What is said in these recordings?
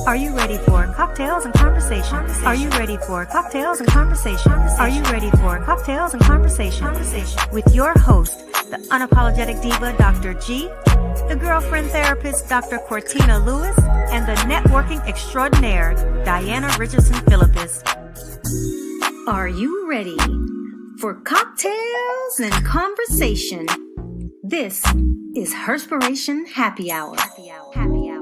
Are you ready for cocktails and conversations? Are you ready for cocktails and conversations? Are you ready for cocktails and conversations? With your host, the unapologetic diva, Dr. G, the girlfriend therapist, Dr. Cortina Lewis, and the networking extraordinaire, Diana Richardson Philippus. Are you ready for cocktails and conversation? This is Herspiration Happy Hour. Happy Hour. Happy Hour.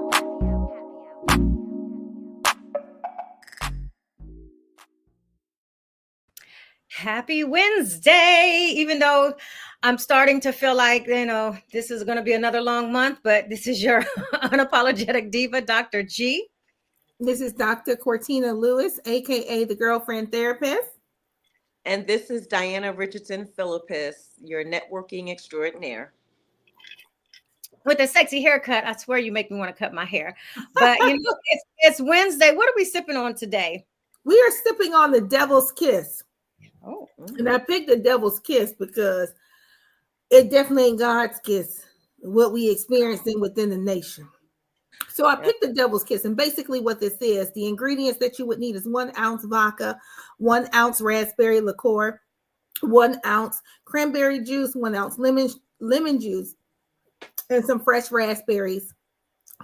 Happy Wednesday, even though I'm starting to feel like, this is going to be another long month, but this is your unapologetic diva, Dr. G. This is Dr. Cortina Lewis, aka the girlfriend therapist. And this is Diana Richardson Philippus, your networking extraordinaire. With a sexy haircut, I swear you make me want to cut my hair. But it's Wednesday. What are we sipping on today? We are sipping on the Devil's Kiss. Oh, and I picked the Devil's Kiss because it definitely ain't God's kiss, what we experiencing within the nation. So I picked the Devil's Kiss, and basically what this is, the ingredients that you would need is 1 ounce vodka, 1 ounce raspberry liqueur, 1 ounce cranberry juice, 1 ounce lemon juice, and some fresh raspberries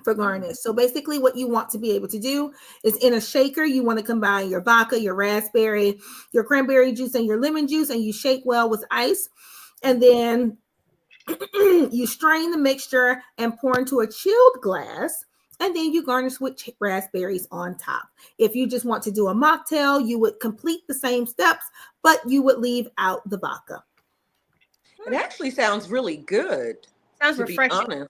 for garnish. So basically what you want to be able to do is in a shaker, you want to combine your vodka, your raspberry, your cranberry juice, and your lemon juice, and you shake well with ice. And then you strain the mixture and pour into a chilled glass. And then you garnish with raspberries on top. If you just want to do a mocktail, you would complete the same steps, but you would leave out the vodka. It actually sounds really good. Sounds refreshing.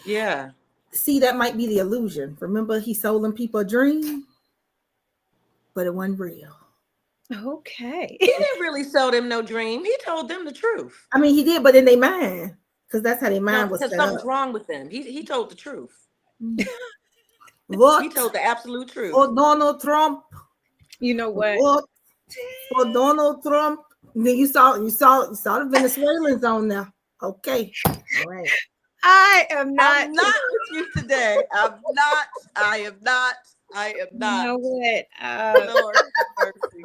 Yeah. See, that might be the illusion. Remember, he sold them people a dream, but it wasn't real. Okay. He didn't really sell them no dream. He told them the truth. I mean, he did, but in their mind, because that's how their mind was set up. Something's wrong with them. He told the truth. Vote he told the absolute truth. for Donald Trump. You know what? Vote for Donald Trump. Then you saw the Venezuelans on there. Okay. All right. I am not with you today. I am not. You know what? Lord have mercy.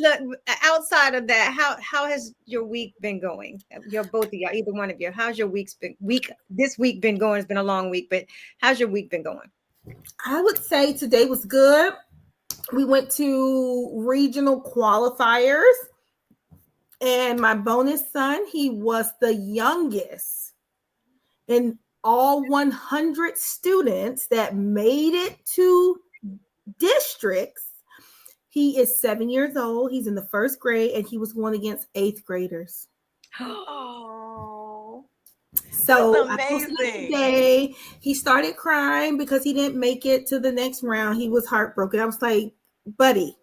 Look, outside of that, how has your week been going? Both of y'all, either one of you. How's your this week been going? It's been a long week, but how's your week been going? I would say today was good. We went to regional qualifiers, and my bonus son, he was the youngest in all 100 students that made it to districts. He is 7 years old. He's in the 1st grade, and he was going against 8th graders. Oh, so amazing. Today, he started crying because he didn't make it to the next round. He was heartbroken. I was like, buddy,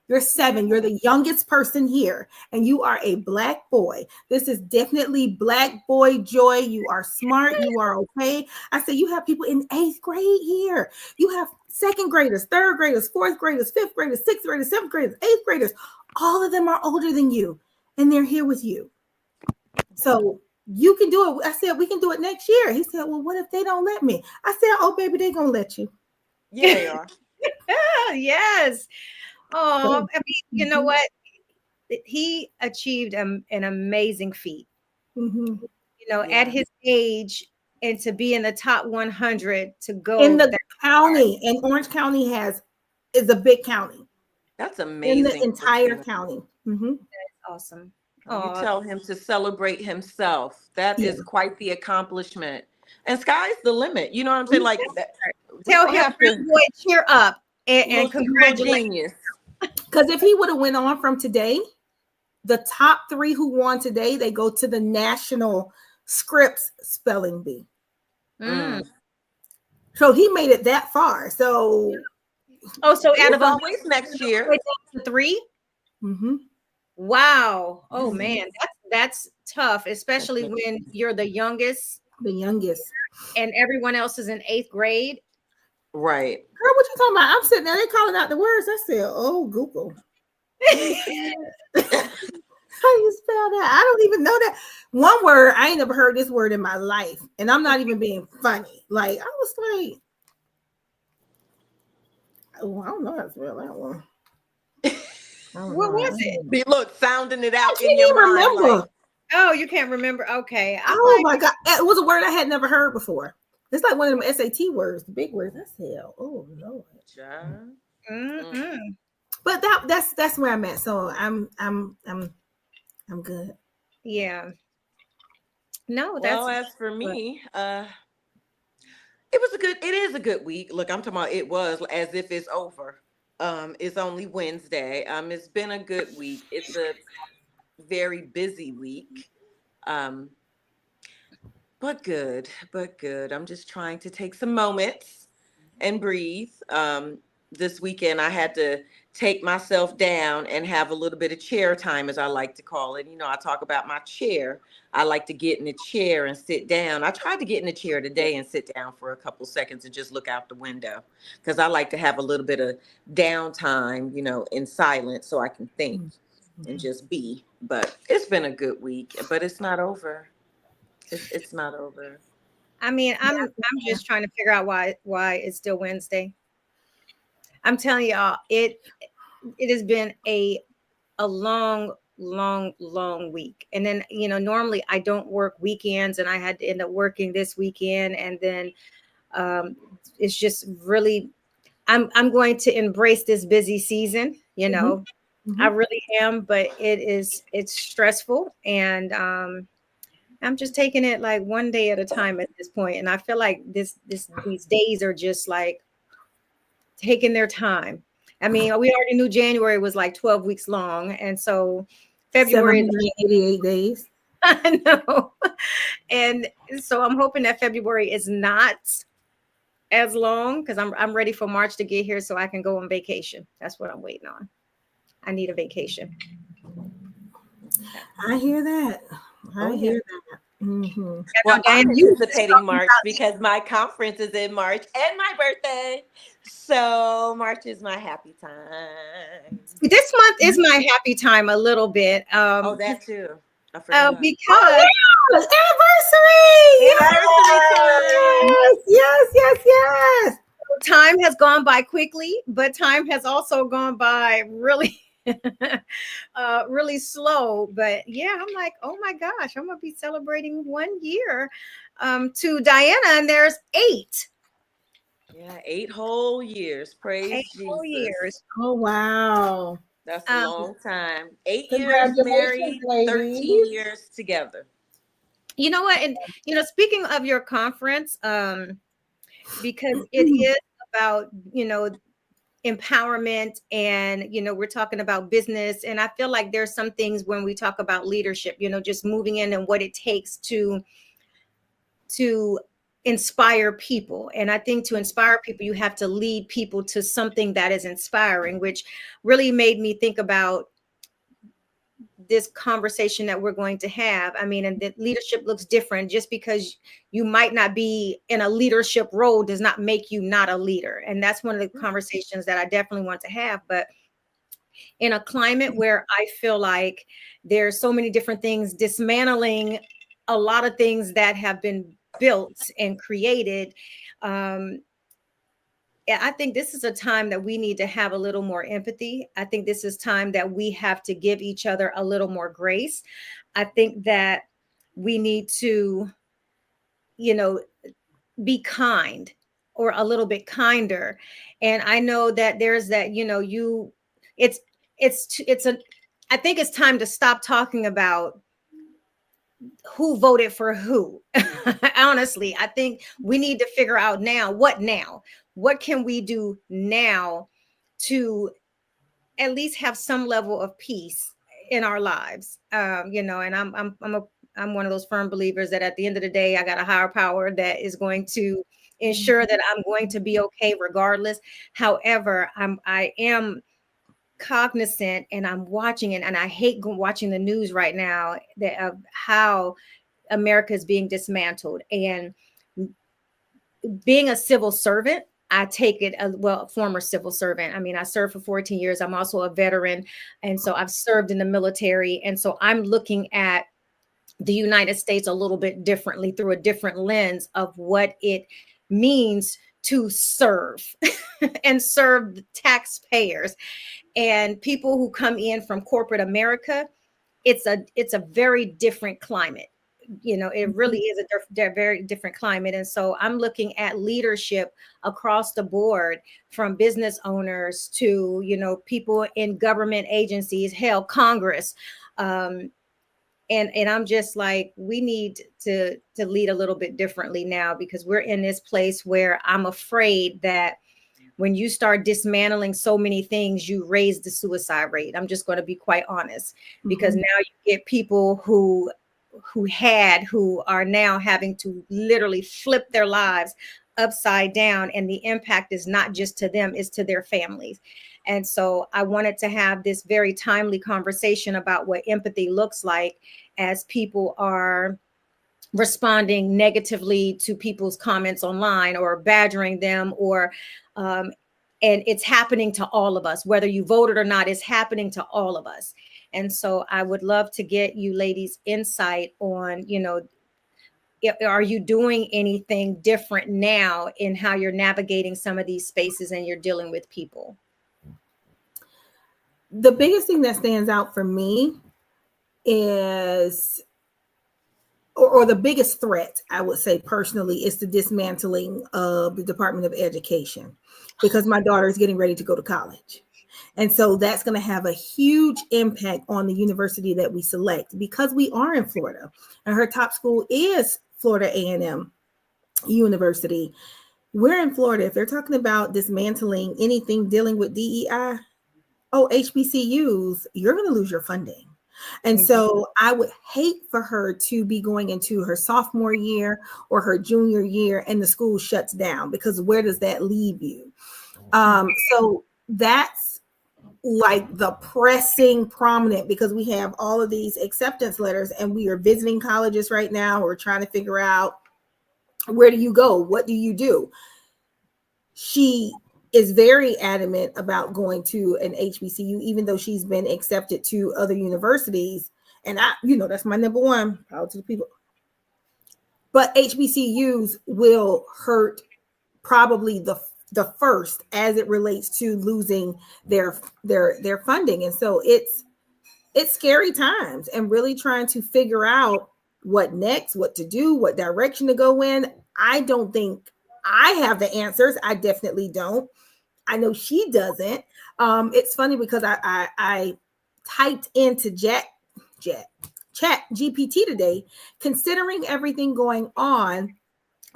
you're 7. You're the youngest person here, and you are a Black boy. This is definitely Black boy joy. You are smart. You are okay. I said, you have people in 8th grade here. You have 2nd graders, 3rd graders, 4th graders, 5th graders, 6th graders, 7th graders, 8th graders. All of them are older than you, and they're here with you. So you can do it. I said, we can do it next year. He said, well, what if they don't let me? I said, oh, baby, they're going to let you. Yeah, they are. Yes. Oh, I mean, you know what? He achieved an amazing feat. Mm-hmm. At his age, and to be in the top 100 to go in the county, and Orange County is a big county. That's amazing. In the entire county. Mm-hmm. That's awesome. You tell him to celebrate himself. That is quite the accomplishment. And sky's the limit. You know what I'm saying? Like that. Tell him, boy, cheer up and congratulations. Because if he would have went on from today, the top 3 who won today, they go to the national Scripps spelling bee. So he made it that far. So out of always next year, 3. Mm-hmm. Wow. Oh man, that's tough, especially when you're the youngest. The youngest, and everyone else is in 8th grade. Right. Girl, what you talking about? I'm sitting there, they calling out the words. I said, oh, Google. How you spell that? I don't even know that. One word, I ain't never heard this word in my life. And I'm not even being funny. Like, I was like, Oh, I don't know how to spell that one. What was it? Look, sounding it I out can't in your even mind. remember. Like, Oh, you can't remember? Okay. Oh my God. It was a word I had never heard before. It's like one of them SAT words, the big words. I said, oh Lord. But that's where I'm at. So I'm good. Yeah. No, well, as for me, it is a good week. Look, I'm talking about it was as if it's over. It's only Wednesday. It's been a good week. It's a very busy week. Um, but good. I'm just trying to take some moments and breathe. This weekend, I had to take myself down and have a little bit of chair time, as I like to call it. You know, I talk about my chair. I like to get in the chair and sit down. I tried to get in the chair today and sit down for a couple seconds and just look out the window because I like to have a little bit of downtime, you know, in silence so I can think and just be. But it's been a good week, but it's not over. It's not over. I mean, I'm just trying to figure out why it's still Wednesday. I'm telling y'all, it has been a long week. And then, you know, normally I don't work weekends, and I had to end up working this weekend. And then it's just really, I'm going to embrace this busy season, you know. I really am, but it's stressful, and I'm just taking it like one day at a time at this point. And I feel like these days are just like taking their time. I mean, we already knew January was like 12 weeks long. And so February 788 days. I know. And so I'm hoping that February is not as long, because I'm ready for March to get here so I can go on vacation. That's what I'm waiting on. I need a vacation. I hear that. I hear that. Well, I'm anticipating March because my conference is in March and my birthday. So March is my happy time. This month is my happy time a little bit. Oh, that too. I forgot. Because anniversary! Anniversary time! Yes. Time has gone by quickly, but time has also gone by really really slow. But yeah, I'm like, oh my gosh, I'm gonna be celebrating 1 year to Diana, and there's 8. Yeah, 8 whole years. Praise 8 Jesus. whole years. Oh wow. That's a long time. 8 years married, 13 years together. You know what? And you know, speaking of your conference, because it is about, you know, empowerment, and you know, we're talking about business, and I feel like there's some things when we talk about leadership, you know, just moving in and what it takes to inspire people. And I think to inspire people, you have to lead people to something that is inspiring, which really made me think about this conversation that we're going to have. I mean, and that leadership looks different. Just because you might not be in a leadership role does not make you not a leader. And that's one of the conversations that I definitely want to have. But in a climate where I feel like there's so many different things dismantling a lot of things that have been built and created, I think this is a time that we need to have a little more empathy. I think this is time that we have to give each other a little more grace. I think that we need to, you know, be kind, or a little bit kinder. And I know that there's that, you know, I think it's time to stop talking about who voted for who. Honestly, I think we need to figure out now. What can we do now to at least have some level of peace in our lives? You know, and I'm one of those firm believers that at the end of the day, I got a higher power that is going to ensure that I'm going to be okay regardless. However, I am cognizant, and I'm watching, and I hate watching the news right now of how America is being dismantled. And being a civil servant, I take it, former civil servant. I mean, I served for 14 years. I'm also a veteran. And so I've served in the military. And so I'm looking at the United States a little bit differently, through a different lens of what it means to serve. and serve the taxpayers and people who come in from corporate America. It's a very different climate. It really is a very different climate. And so I'm looking at leadership across the board, from business owners to, people in government agencies, hell, Congress. And I'm just like, we need to lead a little bit differently now, because we're in this place where I'm afraid that when you start dismantling so many things, you raise the suicide rate. I'm just going to be quite honest, because now you get people who are now having to literally flip their lives upside down, and the impact is not just to them, it's to their families. And so I wanted to have this very timely conversation about what empathy looks like as people are responding negatively to people's comments online or badgering them, or and it's happening to all of us, whether you voted or not. It's happening to all of us. And so I would love to get you ladies' insight on, are you doing anything different now in how you're navigating some of these spaces and you're dealing with people? The biggest thing that stands out for me is, or the biggest threat, I would say personally, is the dismantling of the Department of Education, because my daughter is getting ready to go to college. And so that's going to have a huge impact on the university that we select, because we are in Florida and her top school is Florida A&M University. We're in Florida. If they're talking about dismantling anything dealing with DEI, HBCUs, you're going to lose your funding. And so I would hate for her to be going into her sophomore year or her junior year and the school shuts down, because where does that leave you? So that's like the pressing prominent, because we have all of these acceptance letters and we are visiting colleges right now. We're trying to figure out, where do you go? What do you do? She is very adamant about going to an HBCU, even though she's been accepted to other universities. And that's my number one, proud to the people. But HBCUs will hurt probably the first, as it relates to losing their funding. And so it's scary times, and really trying to figure out what next, what to do, what direction to go in. I don't think I have the answers. I definitely don't. I know she doesn't. It's funny because I typed into Chat GPT today, considering everything going on,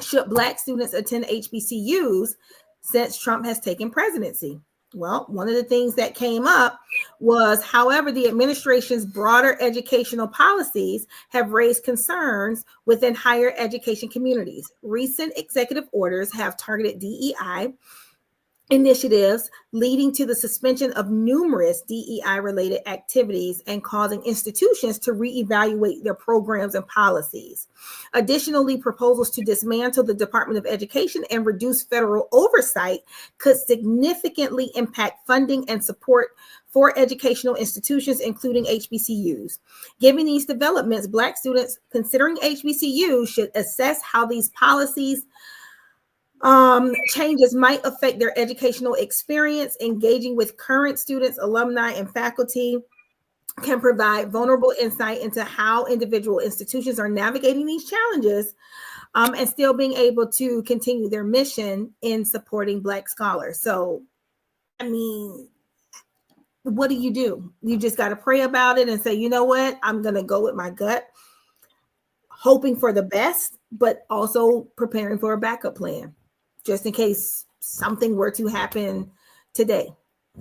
should Black students attend HBCUs since Trump has taken presidency? Well, one of the things that came up was, however, the administration's broader educational policies have raised concerns within higher education communities. Recent executive orders have targeted DEI initiatives, leading to the suspension of numerous DEI-related activities and causing institutions to reevaluate their programs and policies. Additionally, proposals to dismantle the Department of Education and reduce federal oversight could significantly impact funding and support for educational institutions, including HBCUs. Given these developments, Black students considering HBCUs should assess how these policies changes might affect their educational experience. Engaging with current students, alumni, and faculty can provide vulnerable insight into how individual institutions are navigating these challenges, and still being able to continue their mission in supporting Black scholars. So, I mean, what do? You just got to pray about it and say, you know what, I'm going to go with my gut, hoping for the best, but also preparing for a backup plan, just in case something were to happen today.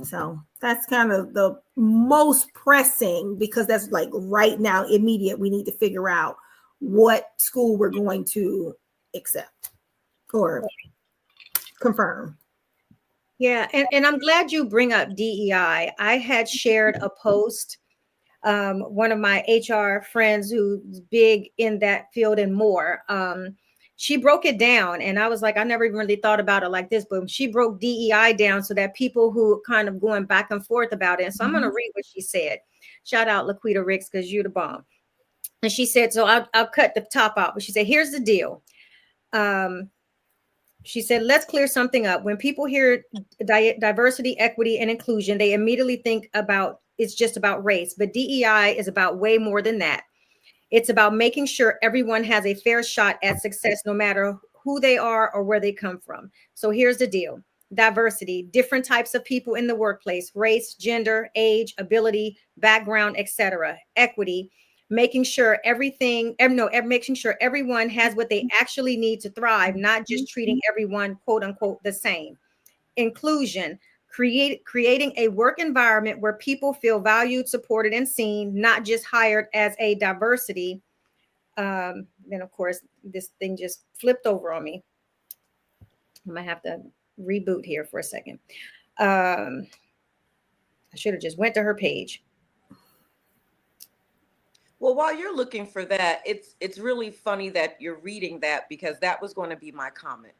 So that's kind of the most pressing, because that's like right now, immediate. We need to figure out what school we're going to accept or confirm. Yeah, and I'm glad you bring up DEI. I had shared a post. One of my HR friends who's big in that field and more, she broke it down, and I was like, I never even really thought about it like this, but she broke DEI down so that people who kind of going back and forth about it. And so I'm going to read what she said. Shout out Laquita Ricks, because you're the bomb. And she said, so I'll cut the top out, but she said, here's the deal. She said, let's clear something up. When people hear diversity, equity, and inclusion, they immediately think about it's just about race, but DEI is about way more than that. It's about making sure everyone has a fair shot at success, no matter who they are or where they come from. So here's the deal. Diversity, different types of people in the workplace, race, gender, age, ability, background, etc. Equity, making sure making sure everyone has what they actually need to thrive, not just treating everyone, quote unquote, the same. Inclusion, creating a work environment where people feel valued, supported, and seen, not just hired as a diversity. Then of course, this thing just flipped over on me. I might have to reboot here for a second. I should have just went to her page. Well, while you're looking for that, it's really funny that you're reading that, because that was going to be my comment.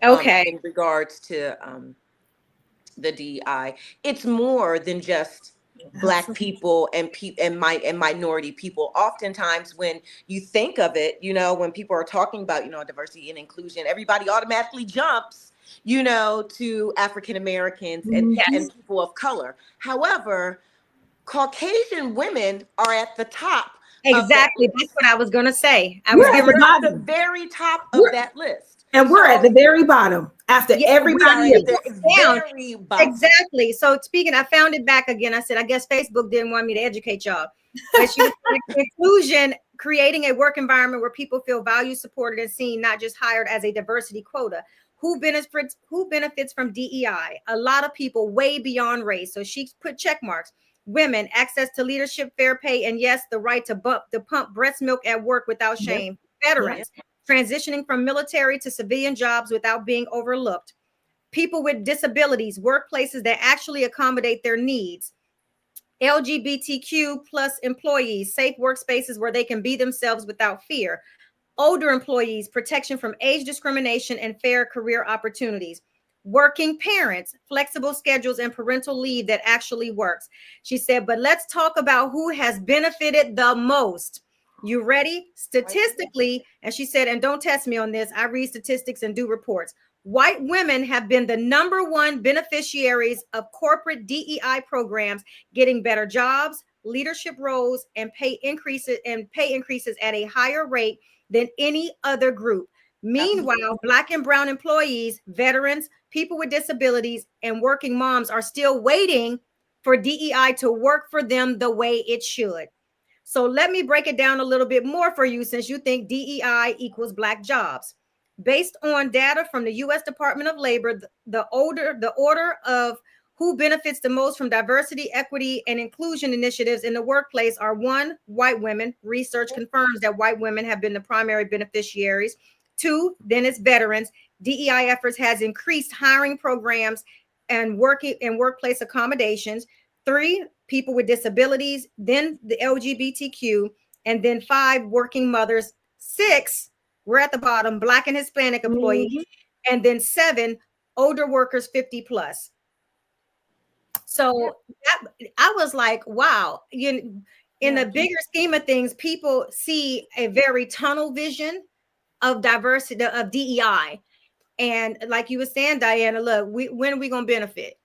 Okay. In regards to the DEI, it's more than just Black people and minority people. Oftentimes, when you think of it, when people are talking about diversity and inclusion, everybody automatically jumps to African Americans and people of color. However, Caucasian women are at the top. Exactly. That's what I was going to say. We're at the very top of that list. And we're at the very bottom after everybody else. Very bottom. Exactly. So speaking, I found it back again. I said, I guess Facebook didn't want me to educate y'all. But she was inclusion, creating a work environment where people feel valued, supported, and seen, not just hired as a diversity quota. Who benefits from DEI? A lot of people, way beyond race. So she put check marks. Women, access to leadership, fair pay, and yes, the right to pump breast milk at work without shame. Veterans, transitioning from military to civilian jobs without being overlooked. People with disabilities, workplaces that actually accommodate their needs. LGBTQ plus employees, safe workspaces where they can be themselves without fear. Older employees, protection from age discrimination and fair career opportunities. Working parents, flexible schedules and parental leave that actually works. She said, but let's talk about who has benefited the most. You ready? Statistically, and she said, and don't test me on this, I read statistics and do reports. White women have been the #1 beneficiaries of corporate DEI programs, getting better jobs, leadership roles, and pay increases at a higher rate than any other group. Meanwhile, Black and brown employees, veterans, people with disabilities, and working moms are still waiting for DEI to work for them the way it should. So let me break it down a little bit more for you, since you think DEI equals Black jobs. Based on data from the U.S. Department of Labor, the order of who benefits the most from diversity, equity, and inclusion initiatives in the workplace are: 1, white women. Research confirms that white women have been the primary beneficiaries. 2, then it's veterans. DEI efforts has increased hiring programs and workplace accommodations. 3, people with disabilities, then the LGBTQ, and then 5, working mothers. 6, we're at the bottom, Black and Hispanic employees, and then 7, older workers 50 plus. So I was like, wow, in the bigger scheme of things, people see a very tunnel vision of diversity, of DEI. And like you were saying, Diana, look, when are we going to benefit?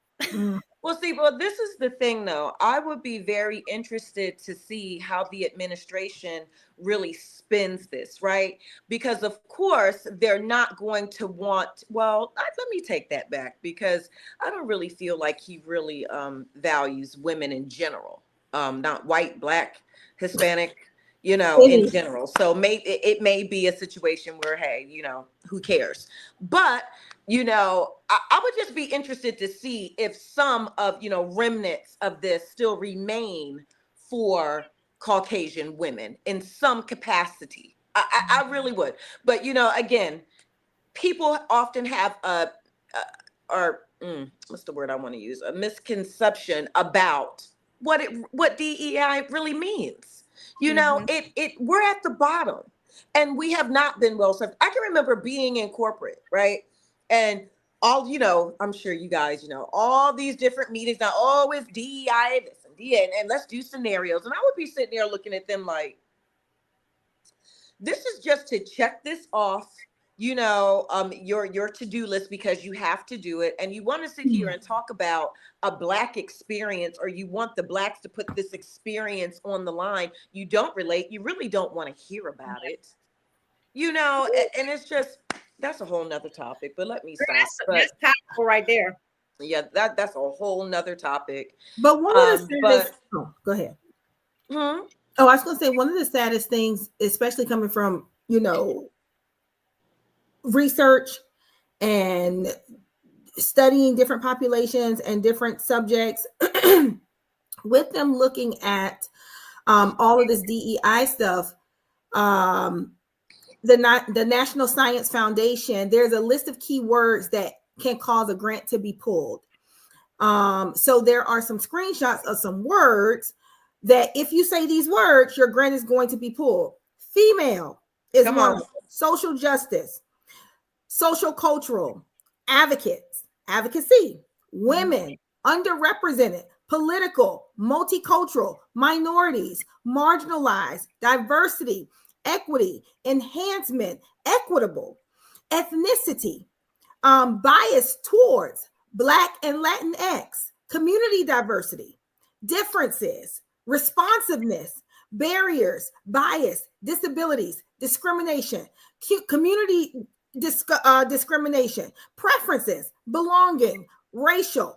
Well, see, this is the thing, though. I would be very interested to see how the administration really spins this, right? Because, of course, they're not going to want, let me take that back, because I don't really feel like he really values women in general, not white, Black, Hispanic, in general. So it may be a situation where, hey, who cares? But I would just be interested to see if some of, remnants of this still remain for Caucasian women in some capacity. I really would. But, again, people often have what's the word I want to use? A misconception about what DEI really means. We're at the bottom, and we have not been well served. I can remember being in corporate, right? And all, I'm sure you guys, all these different meetings, not always DEI, this and DEI, and let's do scenarios. And I would be sitting there looking at them like, this is just to check this off, your to-do list because you have to do it, and you want to sit here and talk about a Black experience, or you want the Blacks to put this experience on the line, you don't relate, you really don't want to hear about it, and it's just, that's a whole nother topic, but let me stop. That's powerful right there. Yeah, that's a whole nother topic. But one of the saddest, go ahead. Hmm? Oh, I was going to say, one of the saddest things, especially coming from, research and studying different populations and different subjects, with them looking at all of this DEI stuff, the National Science Foundation, there's a list of keywords that can cause a grant to be pulled. So there are some screenshots of some words that if you say these words, your grant is going to be pulled. Female is one. Social justice, social cultural, advocacy, women, underrepresented, political, multicultural, minorities, marginalized, diversity, equity, enhancement, equitable, ethnicity, bias towards Black and Latinx, community diversity, differences, responsiveness, barriers, bias, disabilities, discrimination, community discrimination, preferences, belonging, racial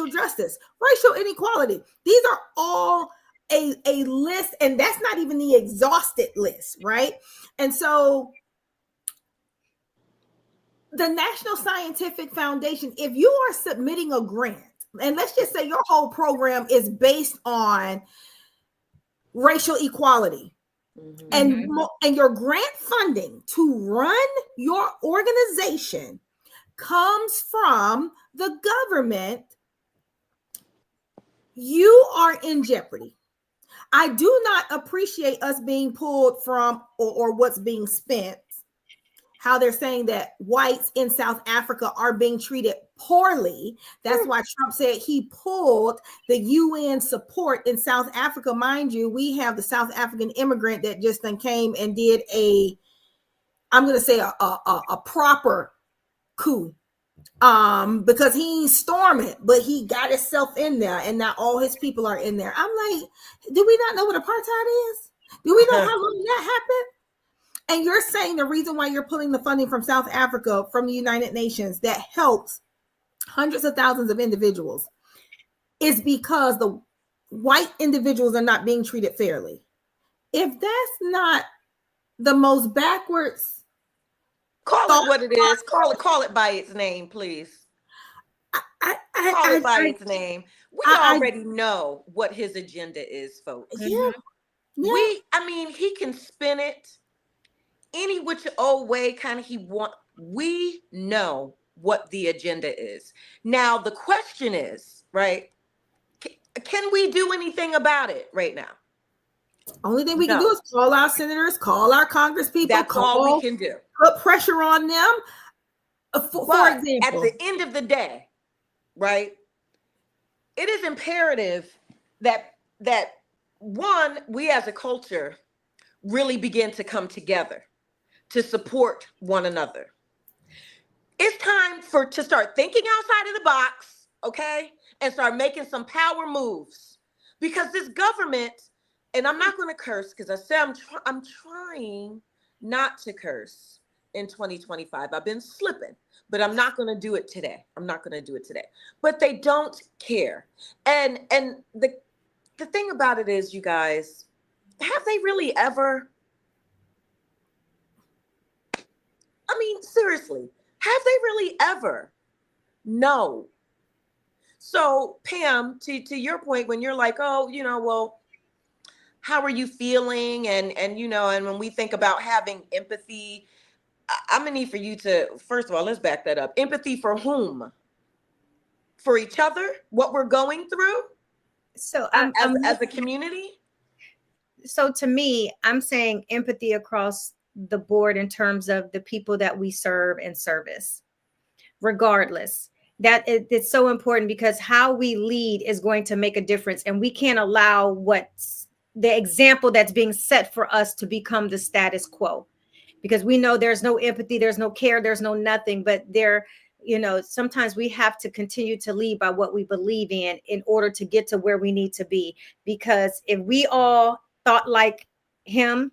justice, racial inequality. These are all a list, and that's not even the exhausted list, right? And so the National Scientific Foundation, if you are submitting a grant, and let's just say your whole program is based on racial equality, and your grant funding to run your organization comes from the government, you are in jeopardy. I do not appreciate us being pulled from or what's being spent, how they're saying that whites in South Africa are being treated poorly. That's why Trump said he pulled the UN support in South Africa. Mind you, we have the South African immigrant that just then came and did a proper coup. Because he ain't storming, but he got himself in there, and now all his people are in there. I'm like, do we not know what apartheid is? Do we know how long that happened? And you're saying the reason why you're pulling the funding from South Africa, from the United Nations, that helps hundreds of thousands of individuals, is because the white individuals are not being treated fairly. If that's not the most backwards, call it what it is. Call it by its name, please. Call it by its name. We already know what his agenda is, folks. Yeah. He can spin it any which old way kind of he want. We know what the agenda is. Now the question is, right? Can we do anything about it right now? Only thing we can do is call our senators, call our congresspeople. That's all we can do. Put pressure on them. For example, at the end of the day, right? It is imperative that one, we as a culture really begin to come together to support one another. It's time to start thinking outside of the box, okay? And start making some power moves, because this government, and I'm not going to curse because I said I'm trying not to curse in 2025. I've been slipping, but I'm not going to do it today. But they don't care. And the thing about it is, you guys, have they really ever? I mean, seriously, have they really ever? No. So Pam, to your point, when you're like, oh, well, how are you feeling? And when we think about having empathy, I'm gonna need for you to, first of all, let's back that up. Empathy for whom? For each other? What we're going through? So as a community? So to me, I'm saying empathy across the board in terms of the people that we serve and service, regardless. That it's so important, because how we lead is going to make a difference, and we can't allow what's the example that's being set for us to become the status quo. because we know there's no empathy, there's no care, there's no nothing, but there, you know, sometimes we have to continue to lead by what we believe in order to get to where we need to be. Because if we all thought like him,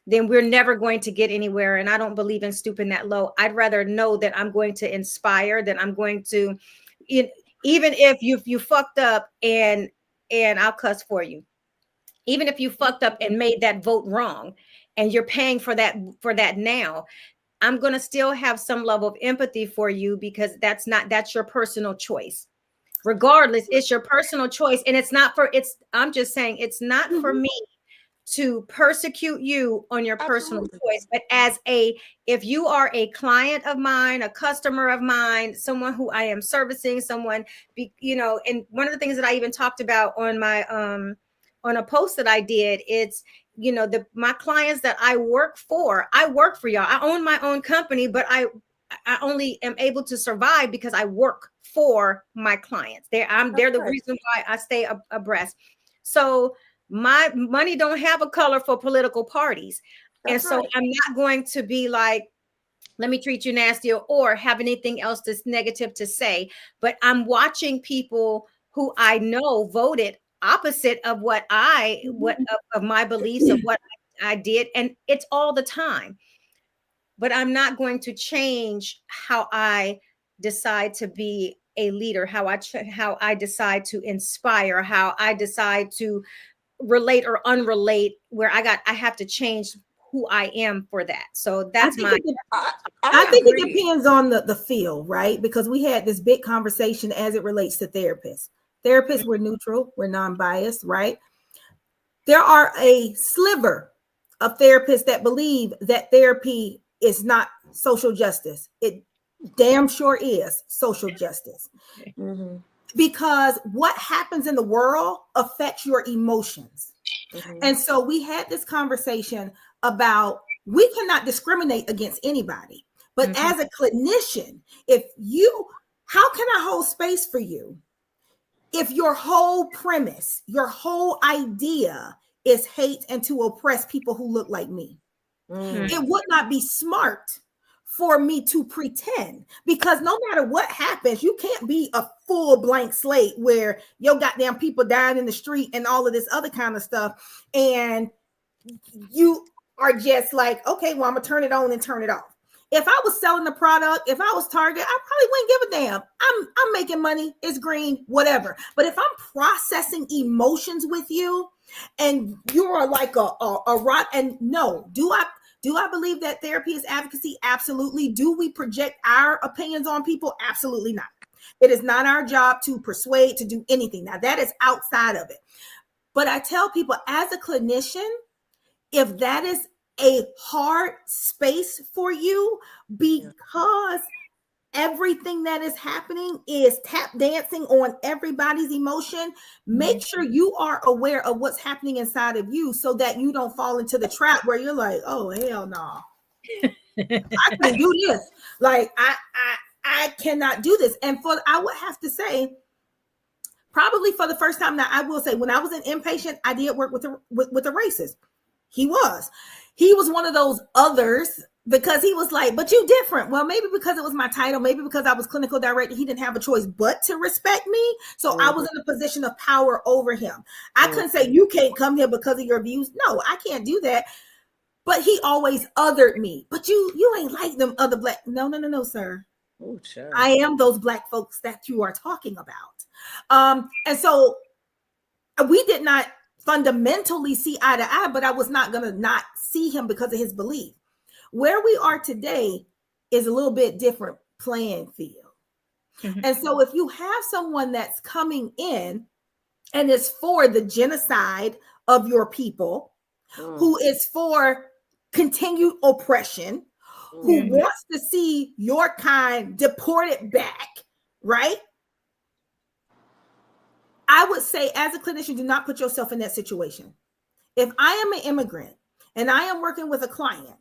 then we're never going to get anywhere. And I don't believe in stooping that low. I'd rather know that I'm going to inspire, than I'm going to, even if you fucked up, and I'll cuss for you. Even if you fucked up and made that vote wrong, and you're paying for that now, I'm going to still have some level of empathy for you, because that's your personal choice. Regardless, it's your personal choice. And I'm just saying, it's not for me to persecute you on your personal choice, but if you are a client of mine, a customer of mine, someone who I am servicing, someone, and one of the things that I even talked about on my, on a post that I did, it's, my clients that I work for y'all. I own my own company, but I only am able to survive because I work for my clients. They're the reason why I stay abreast. So my money don't have a color for political parties. That's so I'm not going to be like, let me treat you nasty, or have anything else that's negative to say. But I'm watching people who I know voted opposite of what of my beliefs, of what I did. And it's all the time. But I'm not going to change how I decide to be a leader, how I decide to inspire, how I decide to relate or unrelate, where I have to change who I am for that. So that's I think it depends on the field, right? Because we had this big conversation as it relates to therapists. Therapists, we're neutral, we're non-biased, right? There are a sliver of therapists that believe that therapy is not social justice. It damn sure is social justice. Mm-hmm. Because what happens in the world affects your emotions. Mm-hmm. And so we had this conversation about, we cannot discriminate against anybody. But as a clinician, how can I hold space for you if your whole premise, your whole idea is hate and to oppress people who look like me? Mm-hmm. It would not be smart for me to pretend, because no matter what happens, you can't be a full blank slate where your goddamn people dying in the street and all of this other kind of stuff, and you are just like, okay, well, I'm gonna turn it on and turn it off. If I was selling the product, if I was Target, I probably wouldn't give a damn. I'm making money, it's green, whatever. But if I'm processing emotions with you, and you're like a rock, and no, do I believe that therapy is advocacy? Absolutely. Do we project our opinions on people? Absolutely not. It is not our job to persuade, to do anything. Now, that is outside of it. But I tell people, as a clinician, if that is a hard space for you, because everything that is happening is tap dancing on everybody's emotion, make sure you are aware of what's happening inside of you, so that you don't fall into the trap where you're like, oh, hell no. I can do this. Like, I cannot do this. And I would have to say, probably for the first time, now I will say, when I was an inpatient, I did work with a racist. He was one of those others, because he was like, but you different. Well, maybe because it was my title, maybe because I was clinical director, he didn't have a choice but to respect me. So I was in a position of power over him. I couldn't say, you can't come here because of your views. No, I can't do that. But he always othered me. But you ain't like them other black. No, sir. Oh, sure. I am those black folks that you are talking about. And so we did not fundamentally see eye to eye, but I was not going to not see him because of his belief. Where we are today is a little bit different playing field. Mm-hmm. And so if you have someone that's coming in and is for the genocide of your people, who is for continued oppression, who wants to see your kind deported back, right? I would say, as a clinician, do not put yourself in that situation. If I am an immigrant and I am working with a client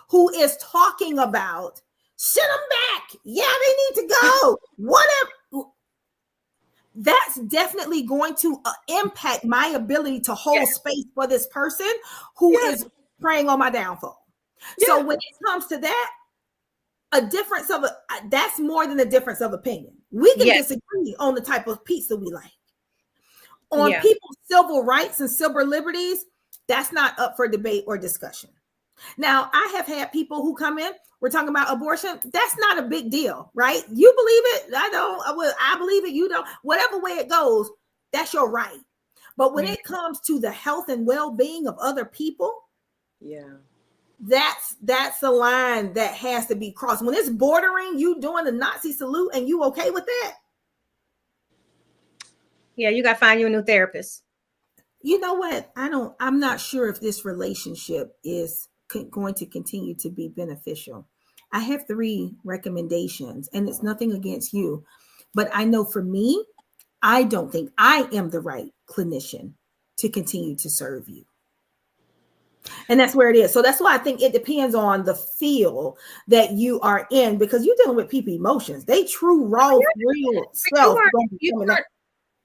who is talking about, send them back, yeah, they need to go, whatever, that's definitely going to impact my ability to hold space for this person who is preying on my downfall. So when it comes to that, that's more than a difference of opinion. We can disagree on the type of pizza we like. On people's civil rights and civil liberties, that's not up for debate or discussion. Now, I have had people who come in, we're talking about abortion. That's not a big deal, right? You believe it, I don't. I believe it, you don't. Whatever way it goes, that's your right. But when it comes to the health and well-being of other people, that's a line that has to be crossed. When it's bordering you doing the Nazi salute and you okay with that? Yeah, you got to find you a new therapist. You know what? I'm not sure if this relationship is going to continue to be beneficial. I have 3 recommendations, and it's nothing against you, but I know for me, I don't think I am the right clinician to continue to serve you. And that's where it is. So that's why I think it depends on the feel that you are in, because you're dealing with people emotions. They true, raw, real self.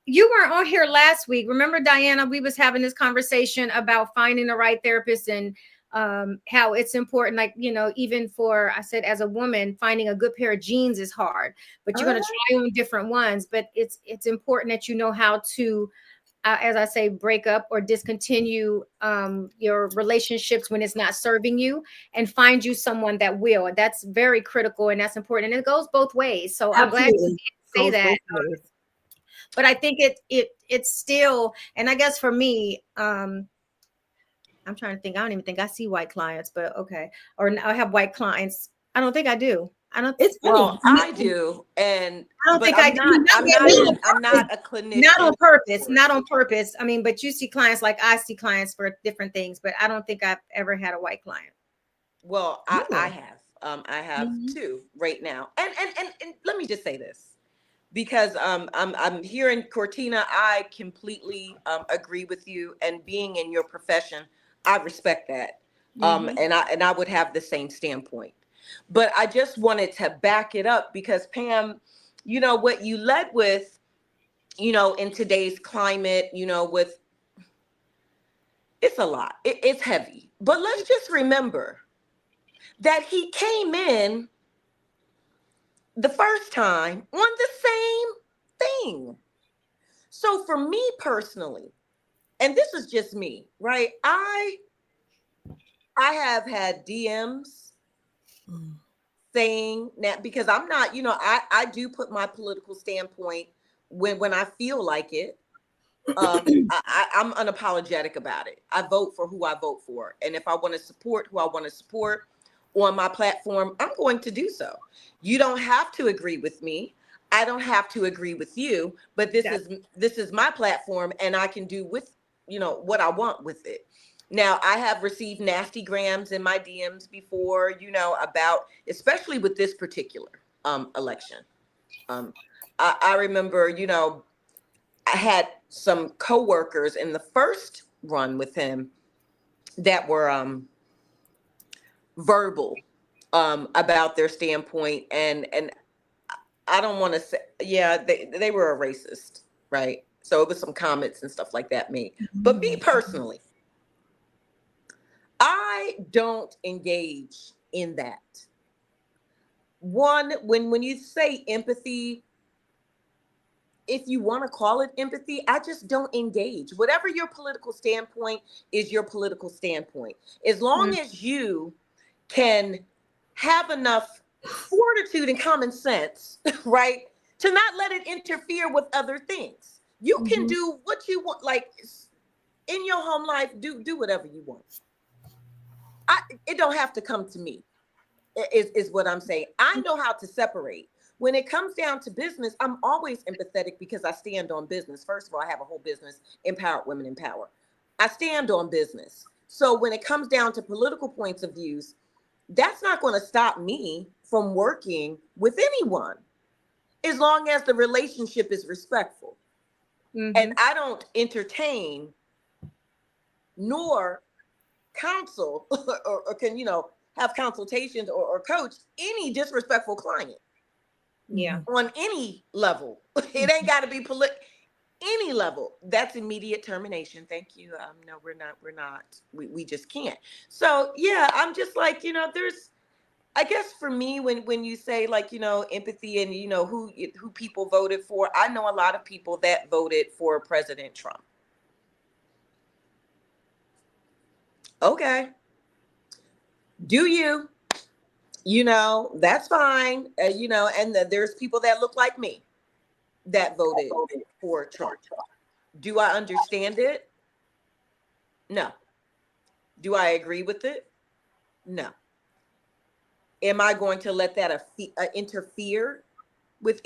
You weren't on here last week. Remember, Diana, we was having this conversation about finding the right therapist and how it's important. Like, you know, even for, I said, as a woman, finding a good pair of jeans is hard, but you're going to try on different ones. But it's important that you know how to, as I say, break up or discontinue your relationships when it's not serving you, and find you someone that will. That's very critical, and that's important. And it goes both ways. So I'm glad you say that. But I think it's still, and I guess for me, I'm trying to think. I don't even think I see white clients, but okay. Or I have white clients. I don't think I do. I don't. It's well, I do, and I don't think I do. I'm not a clinician. Not on purpose. Not on purpose. I mean, but you see clients like I see clients for different things, but I don't think I've ever had a white client. Well, I have. I have 2 right now, and let me just say this. Because I'm hearing Cortina, I completely agree with you, and being in your profession, I respect that, and I would have the same standpoint. But I just wanted to back it up because Pam, you know what you led with, you know, in today's climate, you know, with it's a lot, it's heavy. But let's just remember that he came in the first time on the same thing. So for me personally, and this is just me, right? I have had DMs saying that, because I'm not, you know, I do put my political standpoint when I feel like it. I'm unapologetic about it. I vote for who I vote for. And if I want to support who I want to support on my platform, I'm going to do so. You don't have to agree with me. I don't have to agree with you, but this is my platform, and I can do with, you know, what I want with it. Now, I have received nasty grams in my DMs before, you know, about, especially with this particular election. I remember, you know, I had some coworkers in the first run with him that were verbal about their standpoint, and I don't want to say, they were a racist, right? So it was some comments and stuff like that made. But me personally, I don't engage in that. One, when you say empathy, if you want to call it empathy, I just don't engage. Whatever your political standpoint is, your political standpoint. As long as you can have enough fortitude and common sense, right, to not let it interfere with other things. You can do what you want, like in your home life, do whatever you want. It don't have to come to me, is what I'm saying. I know how to separate. When it comes down to business, I'm always empathetic because I stand on business. First of all, I have a whole business, Empowered Women in Power. I stand on business. So when it comes down to political points of views, that's not going to stop me from working with anyone as long as the relationship is respectful. And I don't entertain nor counsel or can, you know, have consultations or coach any disrespectful client. Yeah. On any level. It ain't got to be any level, that's immediate termination. Thank you. No, we just can't. So yeah, I'm just like, there's, I guess for me, when you say like, empathy and, who people voted for, I know a lot of people that voted for President Trump. Okay. Do you, that's fine. And there's people that look like me that voted for Trump. Do I understand it? No. Do I agree with it? No. Am I going to let that interfere with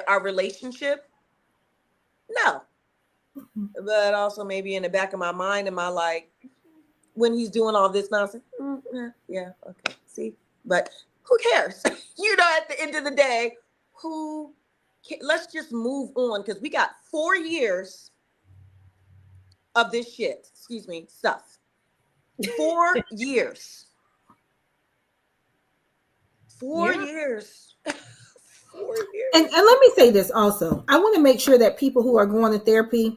our relationship? No. But also maybe in the back of my mind, am I like, when he's doing all this nonsense? Yeah, okay. See, but who cares? At the end of the day, let's just move on, because we got 4 years of this shit. Excuse me, stuff. 4 years. 4 years. 4 years. And let me say this also. I want to make sure that people who are going to therapy,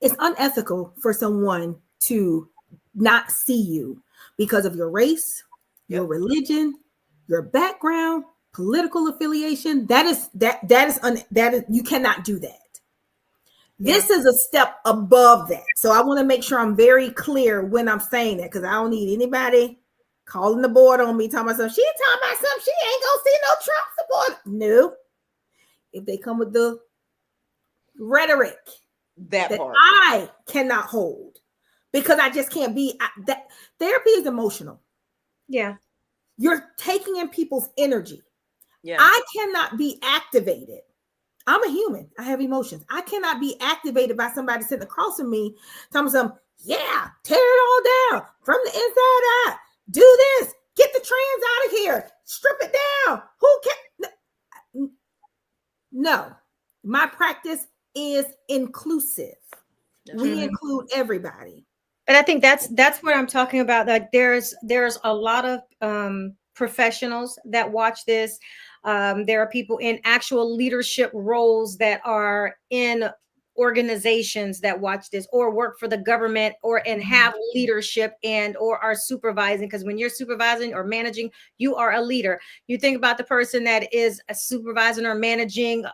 it's unethical for someone to not see you because of your race, your religion, your background, political affiliation. That is you cannot do that. This is a step above that. So I want to make sure I'm very clear when I'm saying that, because I don't need anybody calling the board on me, talking about something. She talking about something. She ain't gonna see no Trump support. No. If they come with the rhetoric that I cannot hold, because I just can't be that. Therapy is emotional. Yeah. You're taking in people's energy. Yeah. I cannot be activated. I'm a human. I have emotions. I cannot be activated by somebody sitting across from me telling me something. Yeah, tear it all down from the inside out. Do this. Get the trans out of here. Strip it down. Who can? No. My practice is inclusive. We include everybody. And I think that's what I'm talking about. Like there's a lot of professionals that watch this. There are people in actual leadership roles that are in organizations that watch this, or work for the government, and have leadership or are supervising. Because when you're supervising or managing, you are a leader. You think about the person that is a supervising or managing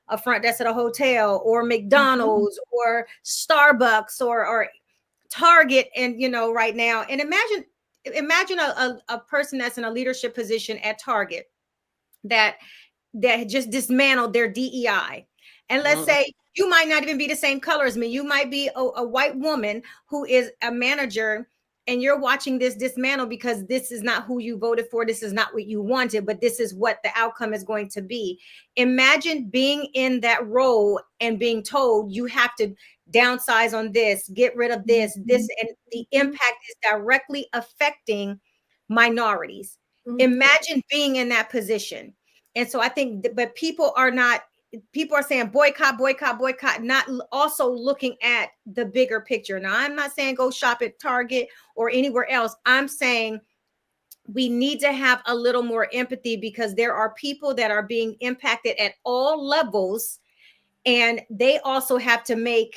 a front desk at a hotel, or McDonald's, or Starbucks, or Target, and right now. And imagine a person that's in a leadership position at Target that just dismantled their DEI. And let's say you might not even be the same color as me. You might be a white woman who is a manager, and you're watching this dismantle because this is not who you voted for. This is not what you wanted, but this is what the outcome is going to be. Imagine being in that role and being told you have to downsize on this, get rid of this, and the impact is directly affecting minorities. Imagine being in that position. And so I think, but people are saying boycott, boycott, boycott, not also looking at the bigger picture. Now, I'm not saying go shop at Target or anywhere else. I'm saying we need to have a little more empathy, because there are people that are being impacted at all levels, and they also have to be,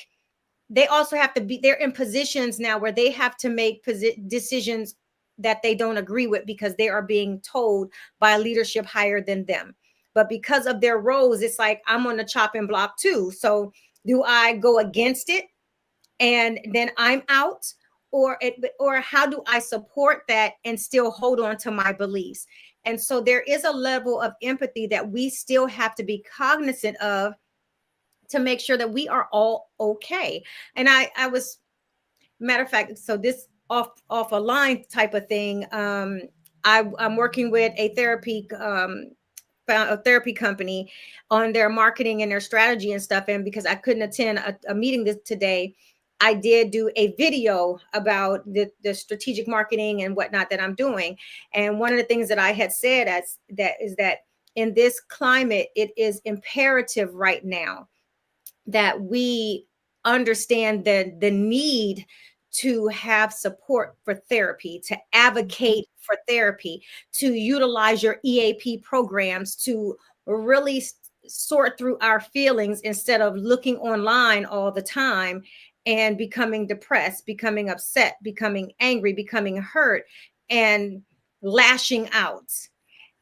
they're in positions now where they have to make decisions that they don't agree with, because they are being told by leadership higher than them. But because of their roles, it's like, I'm on the chopping block too. So do I go against it and then I'm out? Or how do I support that and still hold on to my beliefs? And so there is a level of empathy that we still have to be cognizant of, to make sure that we are all okay. And I was, matter of fact, so this off a line type of thing. I'm working with a therapy company on their marketing and their strategy and stuff. And because I couldn't attend a meeting today, I did do a video about the strategic marketing and whatnot that I'm doing. And one of the things that I had said is that in this climate, it is imperative right now that we understand the need to have support for therapy, to advocate for therapy, to utilize your EAP programs, to really sort through our feelings instead of looking online all the time and becoming depressed, becoming upset, becoming angry, becoming hurt, and lashing out,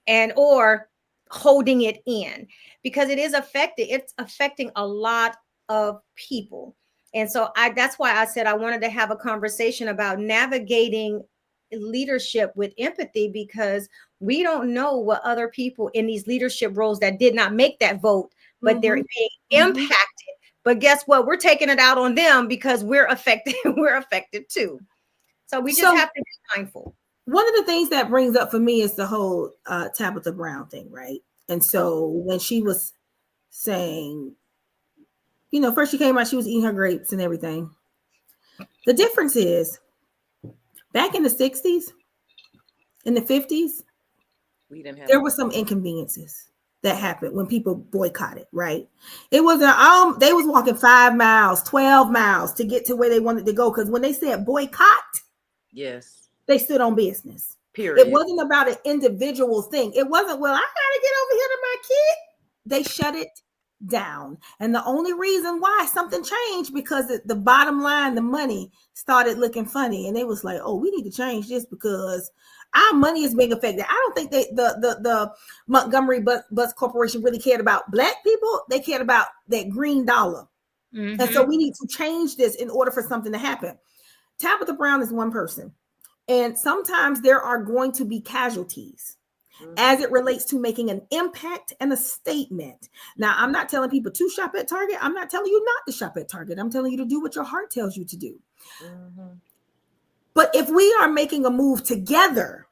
and or holding it in, because it's affecting a lot of people. And so that's why I said I wanted to have a conversation about navigating leadership with empathy, because we don't know what other people in these leadership roles that did not make that vote, but they're being impacted. But guess what? We're taking it out on them because we're affected. We're affected too. So we just have to be mindful. One of the things that brings up for me is the whole Tabitha Brown thing, right? And so when she was saying, you know, first she came out, she was eating her grapes and everything. The difference is, back in the 60s, in the 50s, there were some inconveniences that happened when people boycotted, right? It wasn't, they was walking 5 miles, 12 miles to get to where they wanted to go. Because when they said boycott, yes, they stood on business. Period. It wasn't about an individual thing. It wasn't, well, I gotta get over here to my kid. They shut it down. And the only reason why something changed, because the bottom line, the money started looking funny. And they was like, oh, we need to change this because our money is being affected. I don't think the Montgomery Bus Corporation really cared about Black people. They cared about that green dollar. And so we need to change this in order for something to happen. Tabitha Brown is one person. And sometimes there are going to be casualties as it relates to making an impact and a statement. Now, I'm not telling people to shop at Target. I'm not telling you not to shop at Target. I'm telling you to do what your heart tells you to do. But if we are making a move together,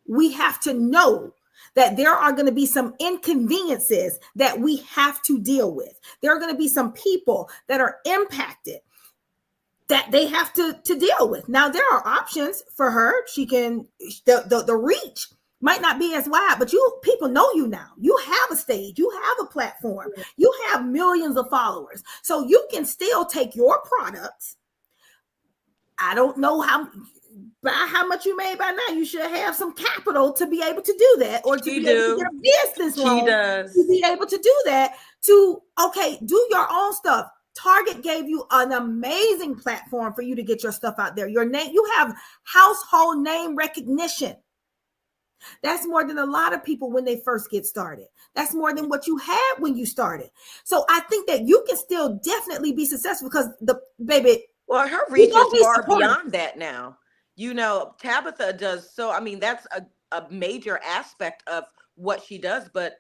we have to know that there are going to be some inconveniences that we have to deal with. There are going to be some people that are impacted that they have to deal with. Now, there are options for her. She can, the reach might not be as wide, but people know you now. You have a stage, you have a platform, you have millions of followers. So you can still take your products. I don't know how much you made by now. You should have some capital to be able to do that, or to be able to get a business loan to be able to do that, to, okay, do your own stuff. Target gave you an amazing platform for you to get your stuff out there. Your name, you have household name recognition. That's more than a lot of people when they first get started. That's more than what you had when you started. So I think that you can still definitely be successful, because well, her reach is far beyond that now. You know, Tabitha does so. I mean, that's a major aspect of what she does. But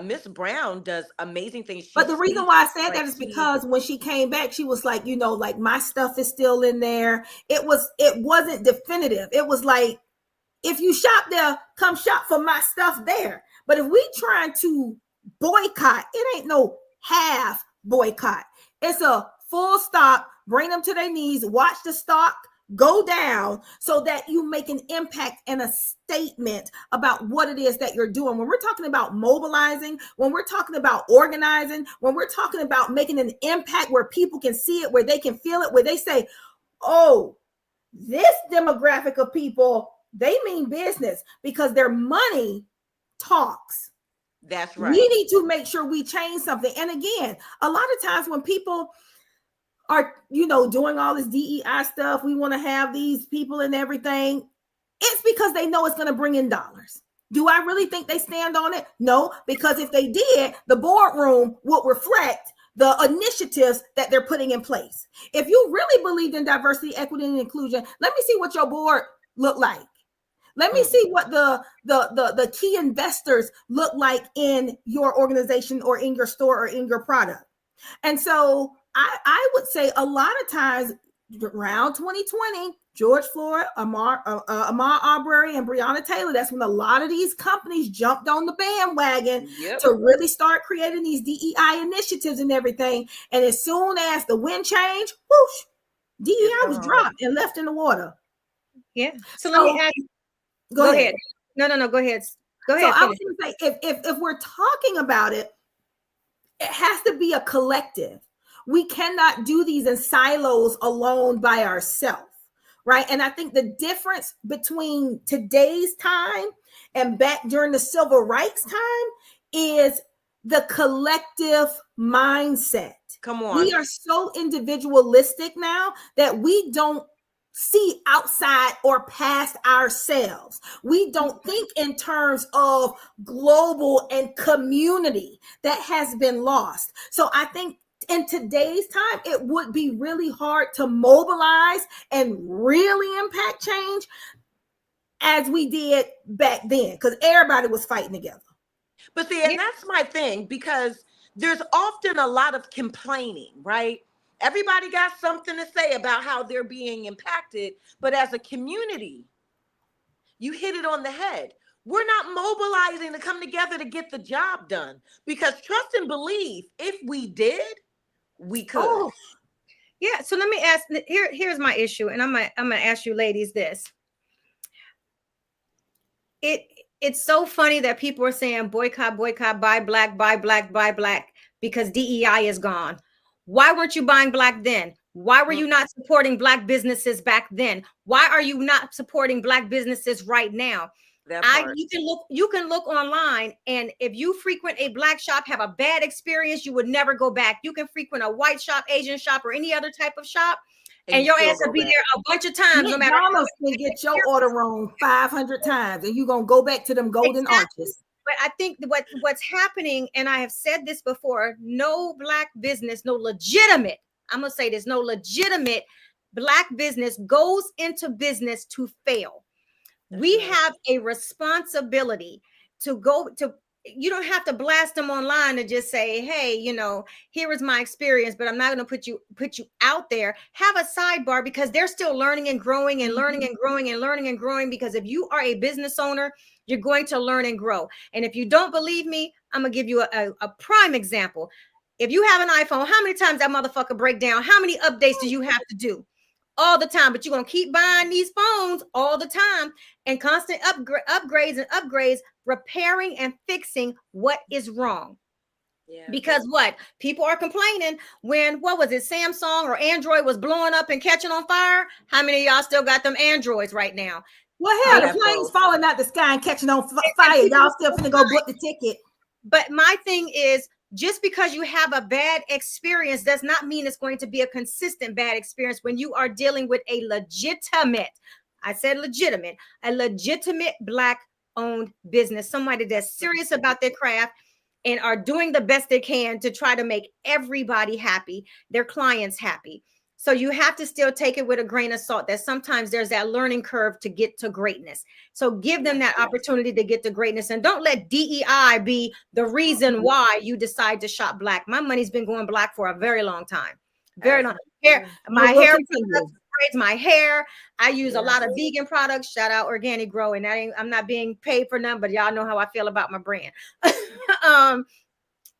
Miss Brown does amazing things. But the reason why I said that is because when she came back, she was like, you know, like, my stuff is still in there. It wasn't definitive. It was like, if you shop there, come shop for my stuff there. But if we trying to boycott, it ain't no half boycott. It's a full stop, bring them to their knees, watch the stock go down, so that you make an impact and a statement about what it is that you're doing. When we're talking about mobilizing, when we're talking about organizing, when we're talking about making an impact where people can see it, where they can feel it, where they say, oh, this demographic of people, they mean business, because their money talks. That's right. We need to make sure we change something. And again, a lot of times when people are, you know, doing all this DEI stuff, we want to have these people and everything, it's because they know it's going to bring in dollars. Do I really think they stand on it? No, because if they did, the boardroom would reflect the initiatives that they're putting in place. If you really believed in diversity, equity, and inclusion, let me see what your board look like. Let me see what the key investors look like in your organization or in your store or in your product. And so I would say a lot of times around 2020, George Floyd, Ahmaud Arbery, and Breonna Taylor, that's when a lot of these companies jumped on the bandwagon to really start creating these DEI initiatives and everything. And as soon as the wind changed, whoosh, DEI was dropped and left in the water. Yeah. So let me ask. Go ahead. No, go ahead. Go ahead. So I was going to say, if we're talking about it, it has to be a collective. We cannot do these in silos alone by ourselves, right? And I think the difference between today's time and back during the civil rights time is the collective mindset. Come on. We are so individualistic now that we don't see outside or past ourselves. We don't think in terms of global and community. That has been lost. So I think in today's time, it would be really hard to mobilize and really impact change as we did back then, because everybody was fighting together. But see, and that's my thing, because there's often a lot of complaining, right? Everybody got something to say about how they're being impacted, but as a community, you hit it on the head. We're not mobilizing to come together to get the job done, because trust and believe, if we did, we could. Oh, Yeah. So let me ask. Here's my issue, and I'm gonna ask you, ladies, this. It's so funny that people are saying boycott, buy black, because DEI is gone. Why weren't you buying black then? Why were you not supporting black businesses back then? Why are you not supporting black businesses right now? You can look online, and if you frequent a black shop, have a bad experience, you would never go back. You can frequent a white shop, Asian shop, or any other type of shop, and your ass will be there a bunch of times, no matter how McDonald's can get your order wrong 500 times, and you're gonna go back to them golden arches. But I think what's happening, and I have said this before, no black business, no legitimate, I'm gonna say this, no legitimate black business goes into business to fail. We have a responsibility to go to. You don't have to blast them online and just say, hey, here is my experience, but I'm not going to put you out there. Have a sidebar, because they're still learning and growing and learning and growing and learning and growing. Because if you are a business owner, you're going to learn and grow. And if you don't believe me, I'm going to give you a prime example. If you have an iPhone, how many times that motherfucker break down? How many updates do you have to do? All the time. But you're going to keep buying these phones all the time, and constant upgrades, repairing and fixing what is wrong. Yeah. Because what? People are complaining when, what was it, Samsung or Android was blowing up and catching on fire. How many of y'all still got them Androids right now? Well, hell, the plane's falling out the sky and catching on fire. Y'all still finna go book the ticket. But my thing is, just because you have a bad experience does not mean it's going to be a consistent bad experience when you are dealing with a legitimate, I said legitimate, a legitimate black owned business, somebody that's serious about their craft and are doing the best they can to try to make everybody happy, their clients happy. So you have to still take it with a grain of salt that sometimes there's that learning curve to get to greatness. So give them that opportunity to get to greatness, and don't let DEI be the reason why you decide to shop black. My money's been going black for a very long time. Very long. My hair braids my hair. I use a lot of vegan products. Shout out Organic Grow. And I'm not being paid for none, but y'all know how I feel about my brand.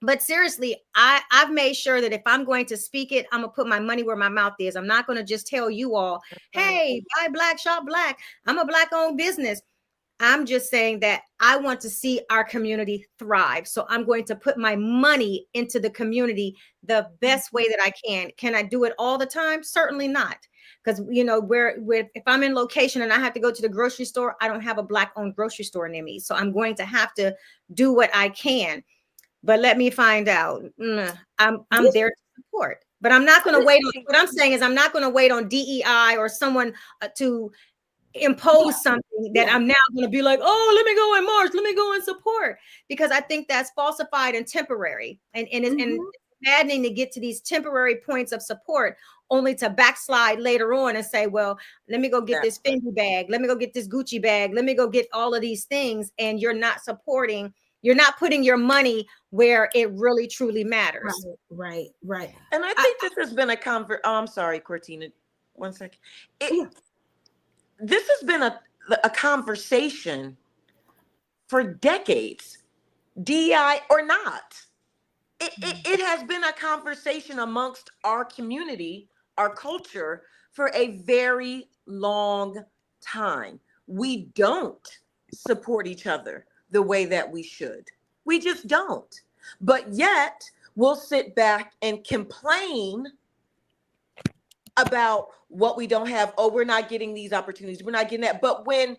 But seriously, I've made sure that if I'm going to speak it, I'm going to put my money where my mouth is. I'm not going to just tell you all, hey, buy black, shop black. I'm a black owned business. I'm just saying that I want to see our community thrive. So I'm going to put my money into the community the best way that I can. Can I do it all the time? Certainly not. Because, if I'm in location and I have to go to the grocery store, I don't have a black owned grocery store near me. So I'm going to have to do what I can. But let me find out. I'm there to support. But I'm not going to wait. What I'm saying is I'm not going to wait on DEI or someone to impose something that I'm now going to be like, oh, let me go and march. Let me go and support. Because I think that's falsified and temporary. And it's maddening to get to these temporary points of support only to backslide later on and say, well, let me go get this Fendi bag. Let me go get this Gucci bag. Let me go get all of these things. And you're not supporting. You're not putting your money where it really truly matters. Right. And I think this has been a I'm sorry, Cortina. 1 second. This has been a conversation for decades, DEI or not. It has been a conversation amongst our community, our culture, for a very long time. We don't support each other the way that we should. We just don't. But yet we'll sit back and complain about what we don't have. Oh, we're not getting these opportunities. We're not getting that. But when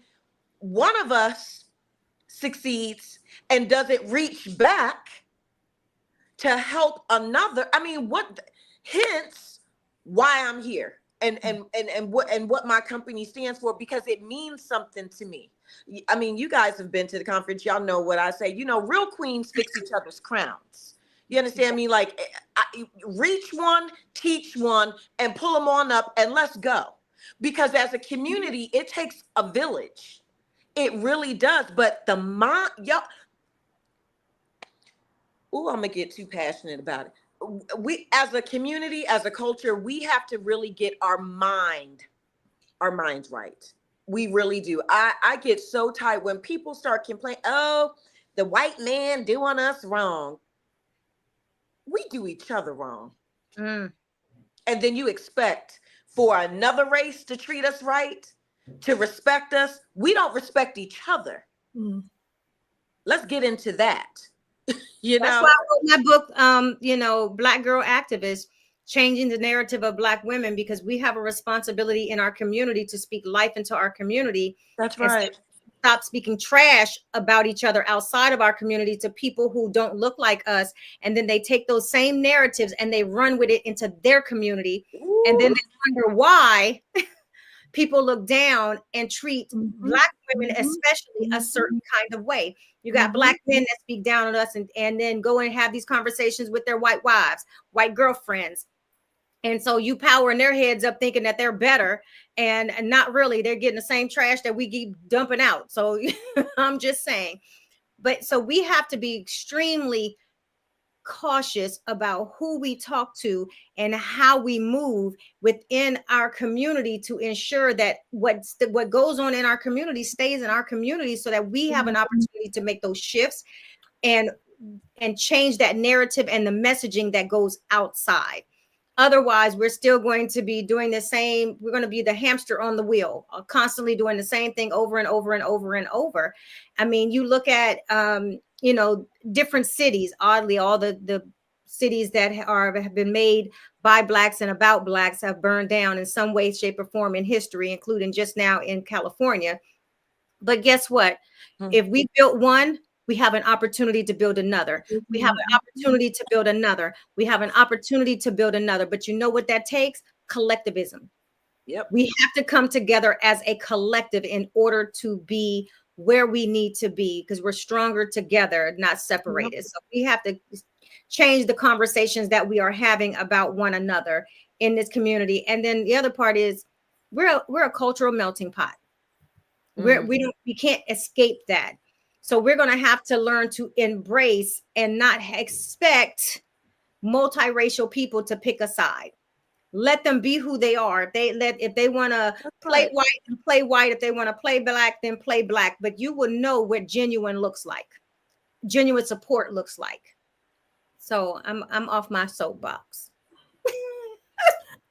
one of us succeeds and doesn't reach back to help another. I mean, hence why I'm here and what my company stands for, because it means something to me. I mean, you guys have been to the conference. Y'all know what I say. Real queens fix each other's crowns. You understand me? Like, reach one, teach one, and pull them on up, and let's go. Because as a community, it takes a village. It really does. But y'all, I'm gonna get too passionate about it. We, as a community, as a culture, we have to really get our minds right. We really do. I get so tired when people start complaining, oh, the white man doing us wrong. We do each other wrong. And then you expect for another race to treat us right, to respect us. We don't respect each other. Let's get into that. That's why I wrote my book, Black Girl Activist, changing the narrative of Black women, because we have a responsibility in our community to speak life into our community. That's right. Stop speaking trash about each other outside of our community to people who don't look like us. And then they take those same narratives and they run with it into their community. Ooh. And then they wonder why people look down and treat Black women, especially, a certain kind of way. You got Black men that speak down on us and then go and have these conversations with their white wives, white girlfriends. And so you powering their heads up thinking that they're better, and not really. They're getting the same trash that we keep dumping out. So I'm just saying. But so we have to be extremely cautious about who we talk to and how we move within our community to ensure that what goes on in our community stays in our community, so that we have an opportunity to make those shifts and change that narrative and the messaging that goes outside. Otherwise, we're still going to be doing the same. We're going to be the hamster on the wheel, constantly doing the same thing over and over and over and over. I mean, you look at, different cities. Oddly, all the cities that have been made by Blacks and about Blacks have burned down in some way, shape, or form in history, including just now in California. But guess what? If we built one, we have an opportunity to build another. We have an opportunity to build another. We have an opportunity to build another. But you know what that takes? Collectivism. Yep. We have to come together as a collective in order to be where we need to be, because we're stronger together, not separated. Yep. So we have to change the conversations that we are having about one another in this community. And then the other part is we're a cultural melting pot. We can't escape that. So we're going to have to learn to embrace and not expect multiracial people to pick a side. Let them be who they are. If they want to play white, then play white. If they want to play Black, then play Black. But you will know what genuine looks like. Genuine support looks like. So I'm off my soapbox.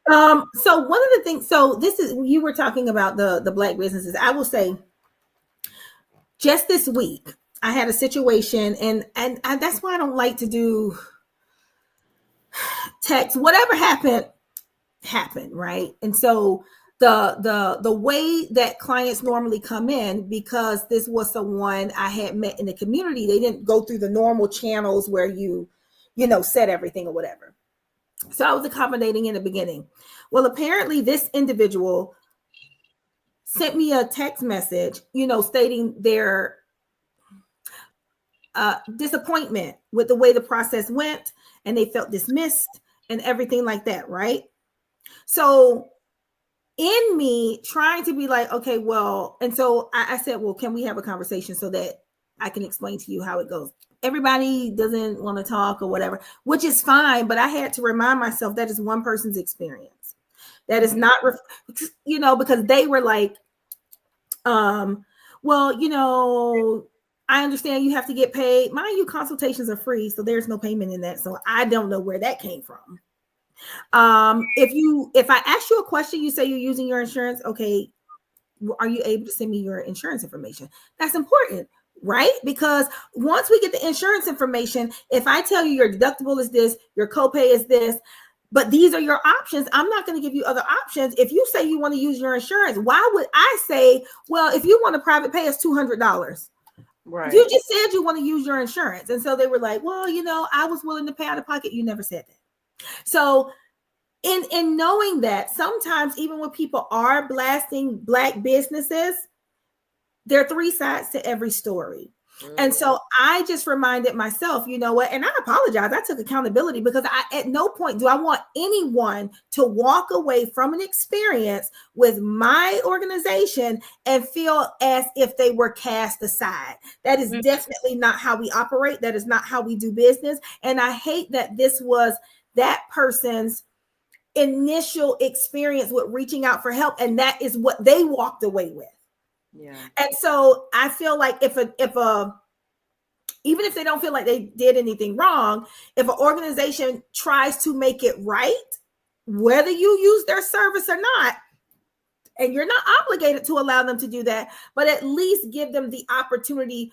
So one of the things, you were talking about the Black businesses. I will say, just this week, I had a situation, and that's why I don't like to do text. Whatever happened, right? And so the way that clients normally come in, because this was someone I had met in the community, they didn't go through the normal channels where you said everything or whatever. So I was accommodating in the beginning. Well, apparently this individual sent me a text message, stating their disappointment with the way the process went, and they felt dismissed and everything like that, right? So in me trying to be like, okay, well, and so I said, well, can we have a conversation so that I can explain to you how it goes? Everybody doesn't want to talk or whatever, which is fine, but I had to remind myself that is one person's experience. That is not, because they were like, well, I understand you have to get paid. Mind you, consultations are free, so there's no payment in that. So I don't know where that came from. If I ask you a question, you say you're using your insurance. Okay, are you able to send me your insurance information? That's important, right? Because once we get the insurance information, if I tell you your deductible is this, your copay is this, but these are your options, I'm not going to give you other options. If you say you want to use your insurance, why would I say, well, if you want a private pay, it's $200? Right. You just said you want to use your insurance. And so they were like, well, I was willing to pay out of pocket. You never said that. So in knowing that sometimes even when people are blasting Black businesses, there are three sides to every story. And so I just reminded myself, you know what, and I apologize. I took accountability because at no point do I want anyone to walk away from an experience with my organization and feel as if they were cast aside. That is definitely not how we operate. That is not how we do business. And I hate that this was that person's initial experience with reaching out for help, and that is what they walked away with. Yeah. And so I feel like if even if they don't feel like they did anything wrong, if an organization tries to make it right, whether you use their service or not, and you're not obligated to allow them to do that, but at least give them the opportunity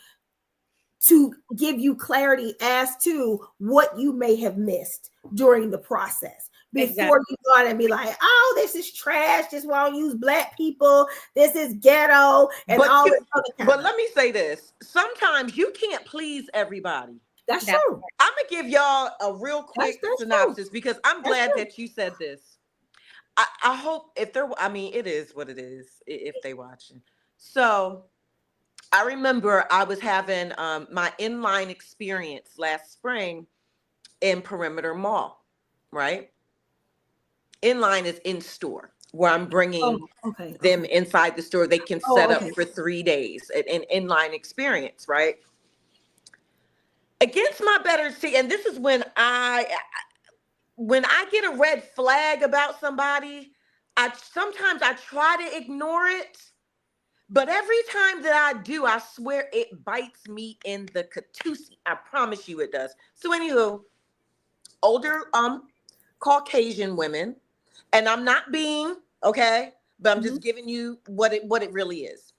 to give you clarity as to what you may have missed during the process. Before you go out and be like, oh, this is trash. Just won't use Black people. This is ghetto and all this other kind. But let me say this. Sometimes you can't please everybody. That's true. I'm going to give y'all a real quick synopsis because I'm glad that you said this. I hope it is what it is if they watching. So I remember I was having my inline experience last spring in Perimeter Mall, right? Inline is in store where I'm bringing them inside the store. They can set up for 3 days, an inline experience, right? Against my better see, and this is when I get a red flag about somebody, sometimes I try to ignore it, but every time that I do, I swear it bites me in the Katusi. I promise you it does. So anywho, older Caucasian women, and I'm not being okay, but I'm just giving you what it really is.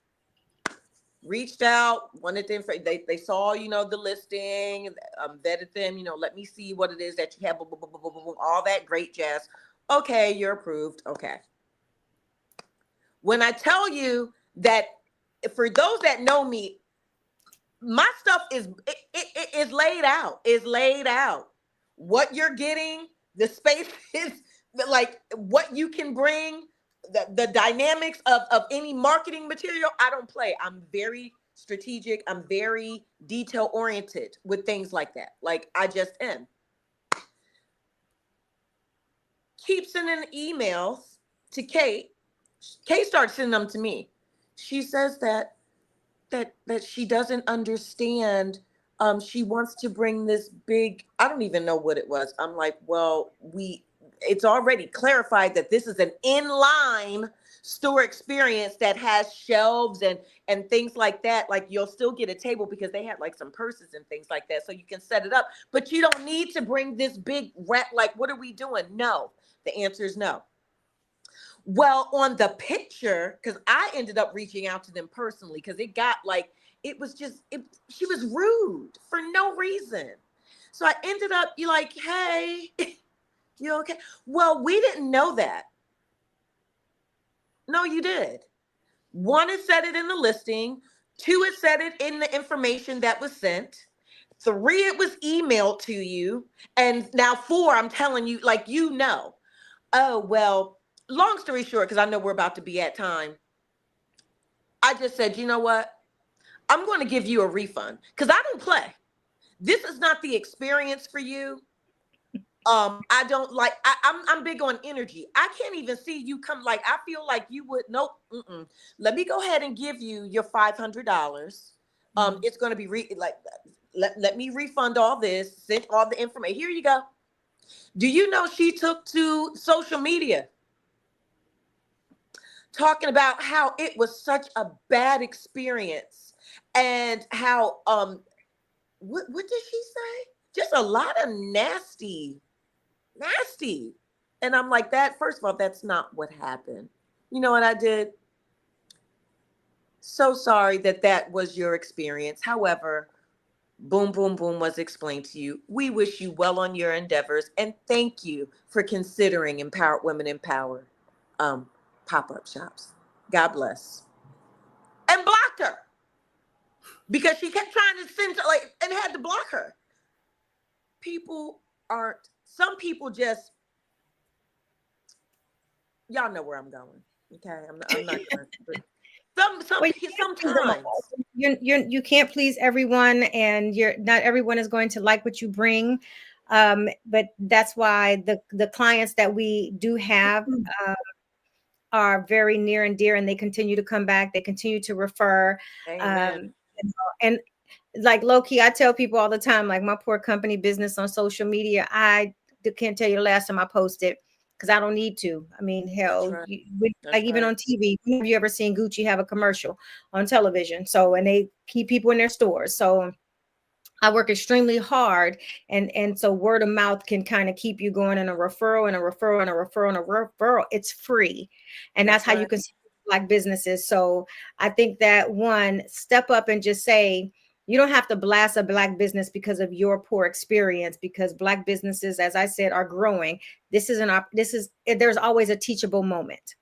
Reached out, wanted to they saw, the listing, vetted them, let me see what it is that you have, all that great jazz. Okay, you're approved. Okay. When I tell you that, for those that know me, my stuff is laid out. Is laid out. What you're getting, the space is like what you can bring, the dynamics of any marketing material. I don't play. I'm very strategic. I'm very detail oriented with things like that. Like I just am. Keep sending emails to Kate. Kate starts sending them to me. She says that she doesn't understand. She wants to bring this big, I don't even know what it was. I'm like, well, it's already clarified that this is an inline store experience that has shelves and things like that. Like you'll still get a table because they had like some purses and things like that. So you can set it up, but you don't need to bring this big rat. Like, what are we doing? No, the answer is no. Well, on the picture, because I ended up reaching out to them personally because it got like, she was rude for no reason. So I ended up, you're like, hey, you okay? Well, we didn't know that. No, you did. 1, it said it in the listing. 2, it said it in the information that was sent. 3, it was emailed to you. And now 4, I'm telling you, like, oh, well, long story short, because I know we're about to be at time. I just said, you know what? I'm going to give you a refund because I don't play. This is not the experience for you. I don't like, I'm big on energy. I can't even see you come. Like, I feel like you would, nope. Let me go ahead and give you your $500. It's going to be let me refund all this, send all the information. Here you go. Do you know she took to social media talking about how it was such a bad experience and how, what did she say? Just a lot of nasty. And I'm like, that, first of all, that's not what happened. You know what I did? So sorry that was your experience. However, boom, boom, boom was explained to you. We wish you well on your endeavors. And thank you for considering Empowered Women Empower pop-up shops. God bless. And blocked her. because she kept trying to send like and had to block her. Some people just, y'all know where I'm going. Okay, I'm not gonna. Well, Sometimes. you can't please everyone, and not everyone is going to like what you bring. But that's why the clients that we do have are very near and dear, and they continue to come back. They continue to refer. Amen. And like low key, I tell people all the time, like my poor company business on social media, I can't tell you the last time I posted because I don't need to. I mean, hell, Right. like even on TV, have you ever seen Gucci have a commercial on television? So, and they keep people in their stores. So I work extremely hard, and so word of mouth can kind of keep you going, and a referral and a referral and a referral and a referral. It's free, and that's how you can support Black businesses. So I think that one, step up and just say, you don't have to blast a Black business because of your poor experience, because Black businesses, as I said, are growing. There's always a teachable moment.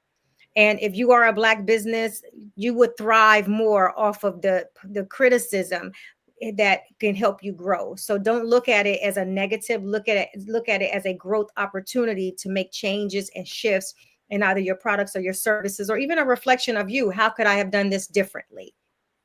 And if you are a Black business, you would thrive more off of the criticism that can help you grow. So don't look at it as a negative. Look at it as a growth opportunity to make changes and shifts in either your products or your services, or even a reflection of you. How could I have done this differently?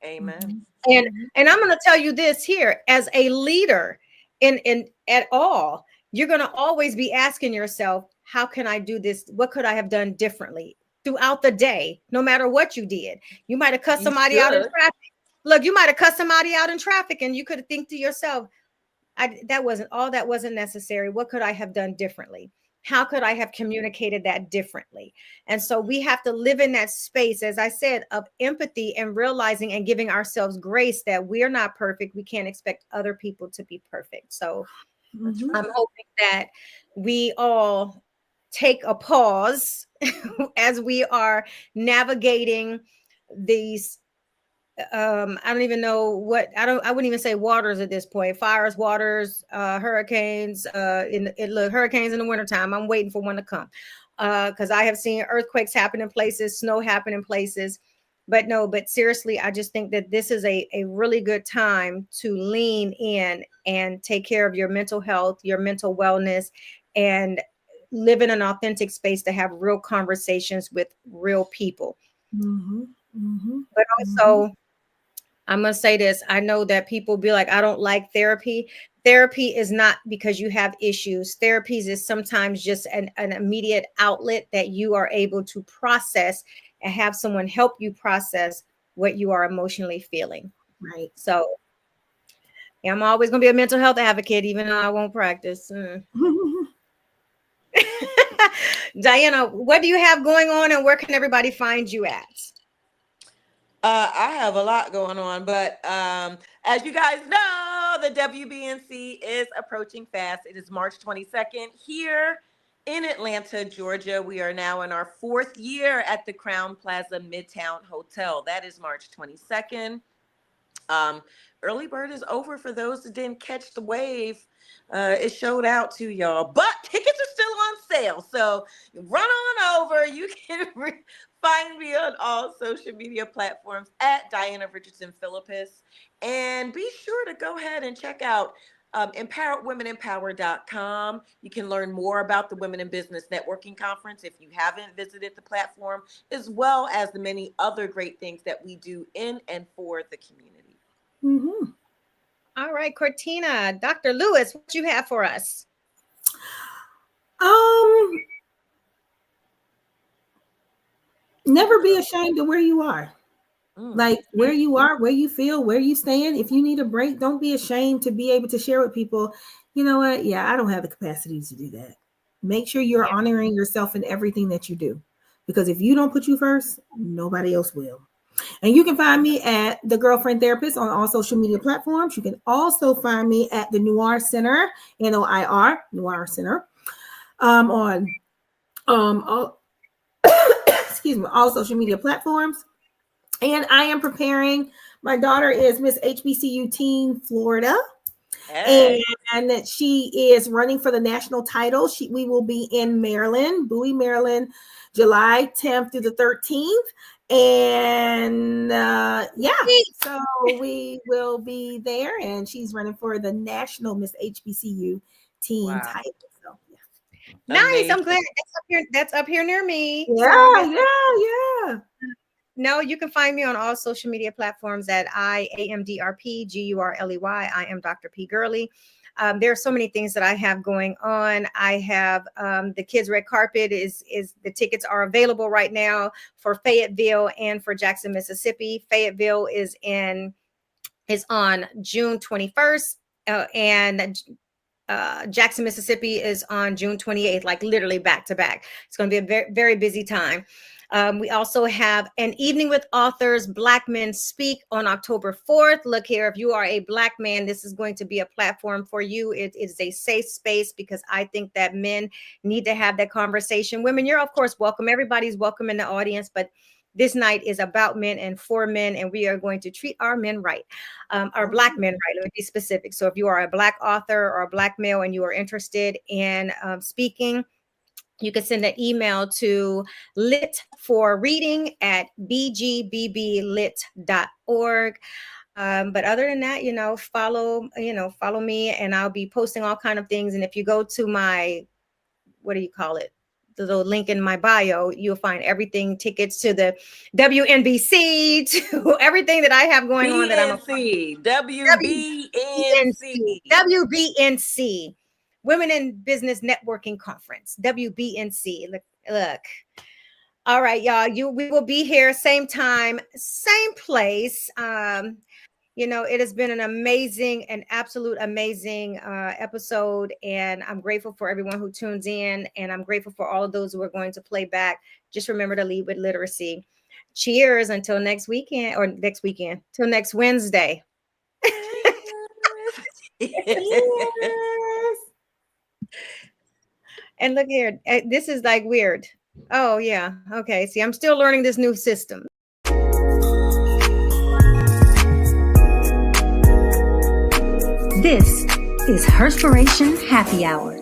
Amen. And I'm going to tell you this here, as a leader in at all, you're going to always be asking yourself, how can I do this? What could I have done differently throughout the day? No matter what you did, you might have cut somebody out in traffic. Look, you might have cut somebody out in traffic, and you could think to yourself, that wasn't necessary. What could I have done differently? How could I have communicated that differently? And so we have to live in that space, as I said, of empathy and realizing and giving ourselves grace that we're not perfect. We can't expect other people to be perfect. So I'm hoping that we all take a pause as we are navigating these I don't even know what I wouldn't even say waters at this point. Fires, waters, hurricanes, hurricanes in the wintertime. I'm waiting for one to come. Because I have seen earthquakes happen in places, snow happen in places. But seriously, I just think that this is a really good time to lean in and take care of your mental health, your mental wellness, and live in an authentic space to have real conversations with real people. But also, I'm going to say this. I know that people be like, I don't like therapy. Therapy is not because you have issues. Therapy is sometimes just an immediate outlet that you are able to process and have someone help you process what you are emotionally feeling. Right. So I'm always going to be a mental health advocate, even though I won't practice. Diana, what do you have going on, and where can everybody find you at? I have a lot going on, but as you guys know, the WBNC is approaching fast. It is March 22nd here in Atlanta, Georgia. We are now in our 4th year at the Crown Plaza Midtown Hotel. That is March 22nd. Early bird is over for those that didn't catch the wave. It showed out to y'all, but tickets are still on sale. So run on over. You can find me on all social media platforms at Diana Richardson Philippus. And be sure to go ahead and check out empoweredwomenempower.com. You can learn more about the Women in Business Networking Conference if you haven't visited the platform, as well as the many other great things that we do in and for the community. All right, Cortina, Dr. Lewis, what you have for us? Never be ashamed of where you are. Like where you are, where you feel, where you stand. If you need a break, don't be ashamed to be able to share with people. You know what? Yeah, I don't have the capacity to do that. Make sure you're honoring yourself in everything that you do, because if you don't put you first, nobody else will. And you can find me at The Girlfriend Therapist on all social media platforms. You can also find me at the Noir Center, NOIR, Noir Center, on all, excuse me, all social media platforms. And I am preparing. My daughter is Miss HBCU Teen Florida. Hey. And that she is running for the national title. We will be in Maryland, Bowie, Maryland, July 10th through the 13th. And so we will be there, and she's running for the national Miss HBCU teen title. So nice. Amazing. I'm glad that's up here near me. yeah. No, you can find me on all social media platforms at IAMDRPGURLEY. I am Dr. P. Gurley. There are so many things that I have going on. I have the Kids Red Carpet is the tickets are available right now for Fayetteville and for Jackson, Mississippi. Fayetteville is on June 21st, and Jackson, Mississippi is on June 28th, like literally back to back. It's going to be a very, very busy time. We also have an evening with authors, Black Men Speak, on October 4th. Look here, if you are a Black man, this is going to be a platform for you. It is a safe space because I think that men need to have that conversation. Women, you're of course welcome. Everybody's welcome in the audience, but this night is about men and for men, and we are going to treat our men right, our Black men right. Let me be specific. So if you are a Black author or a Black male and you are interested in speaking, you can send an email to litforreading@bgbbblit.org. But other than that, follow me, and I'll be posting all kind of things. And if you go to my, what do you call it? The little link in my bio, you'll find everything, tickets to the WNBC, to everything that I have going on that I'm a WBNC. Women in Business Networking Conference, WBNC. Look. All right, y'all. We will be here same time, same place. It has been an absolute amazing episode, and I'm grateful for everyone who tunes in, and I'm grateful for all of those who are going to play back. Just remember to lead with literacy. Cheers until next weekend, till next Wednesday. Yes. And look here, this is like weird. Oh yeah, okay. See, I'm still learning this new system. This is Herspiration Happy Hour.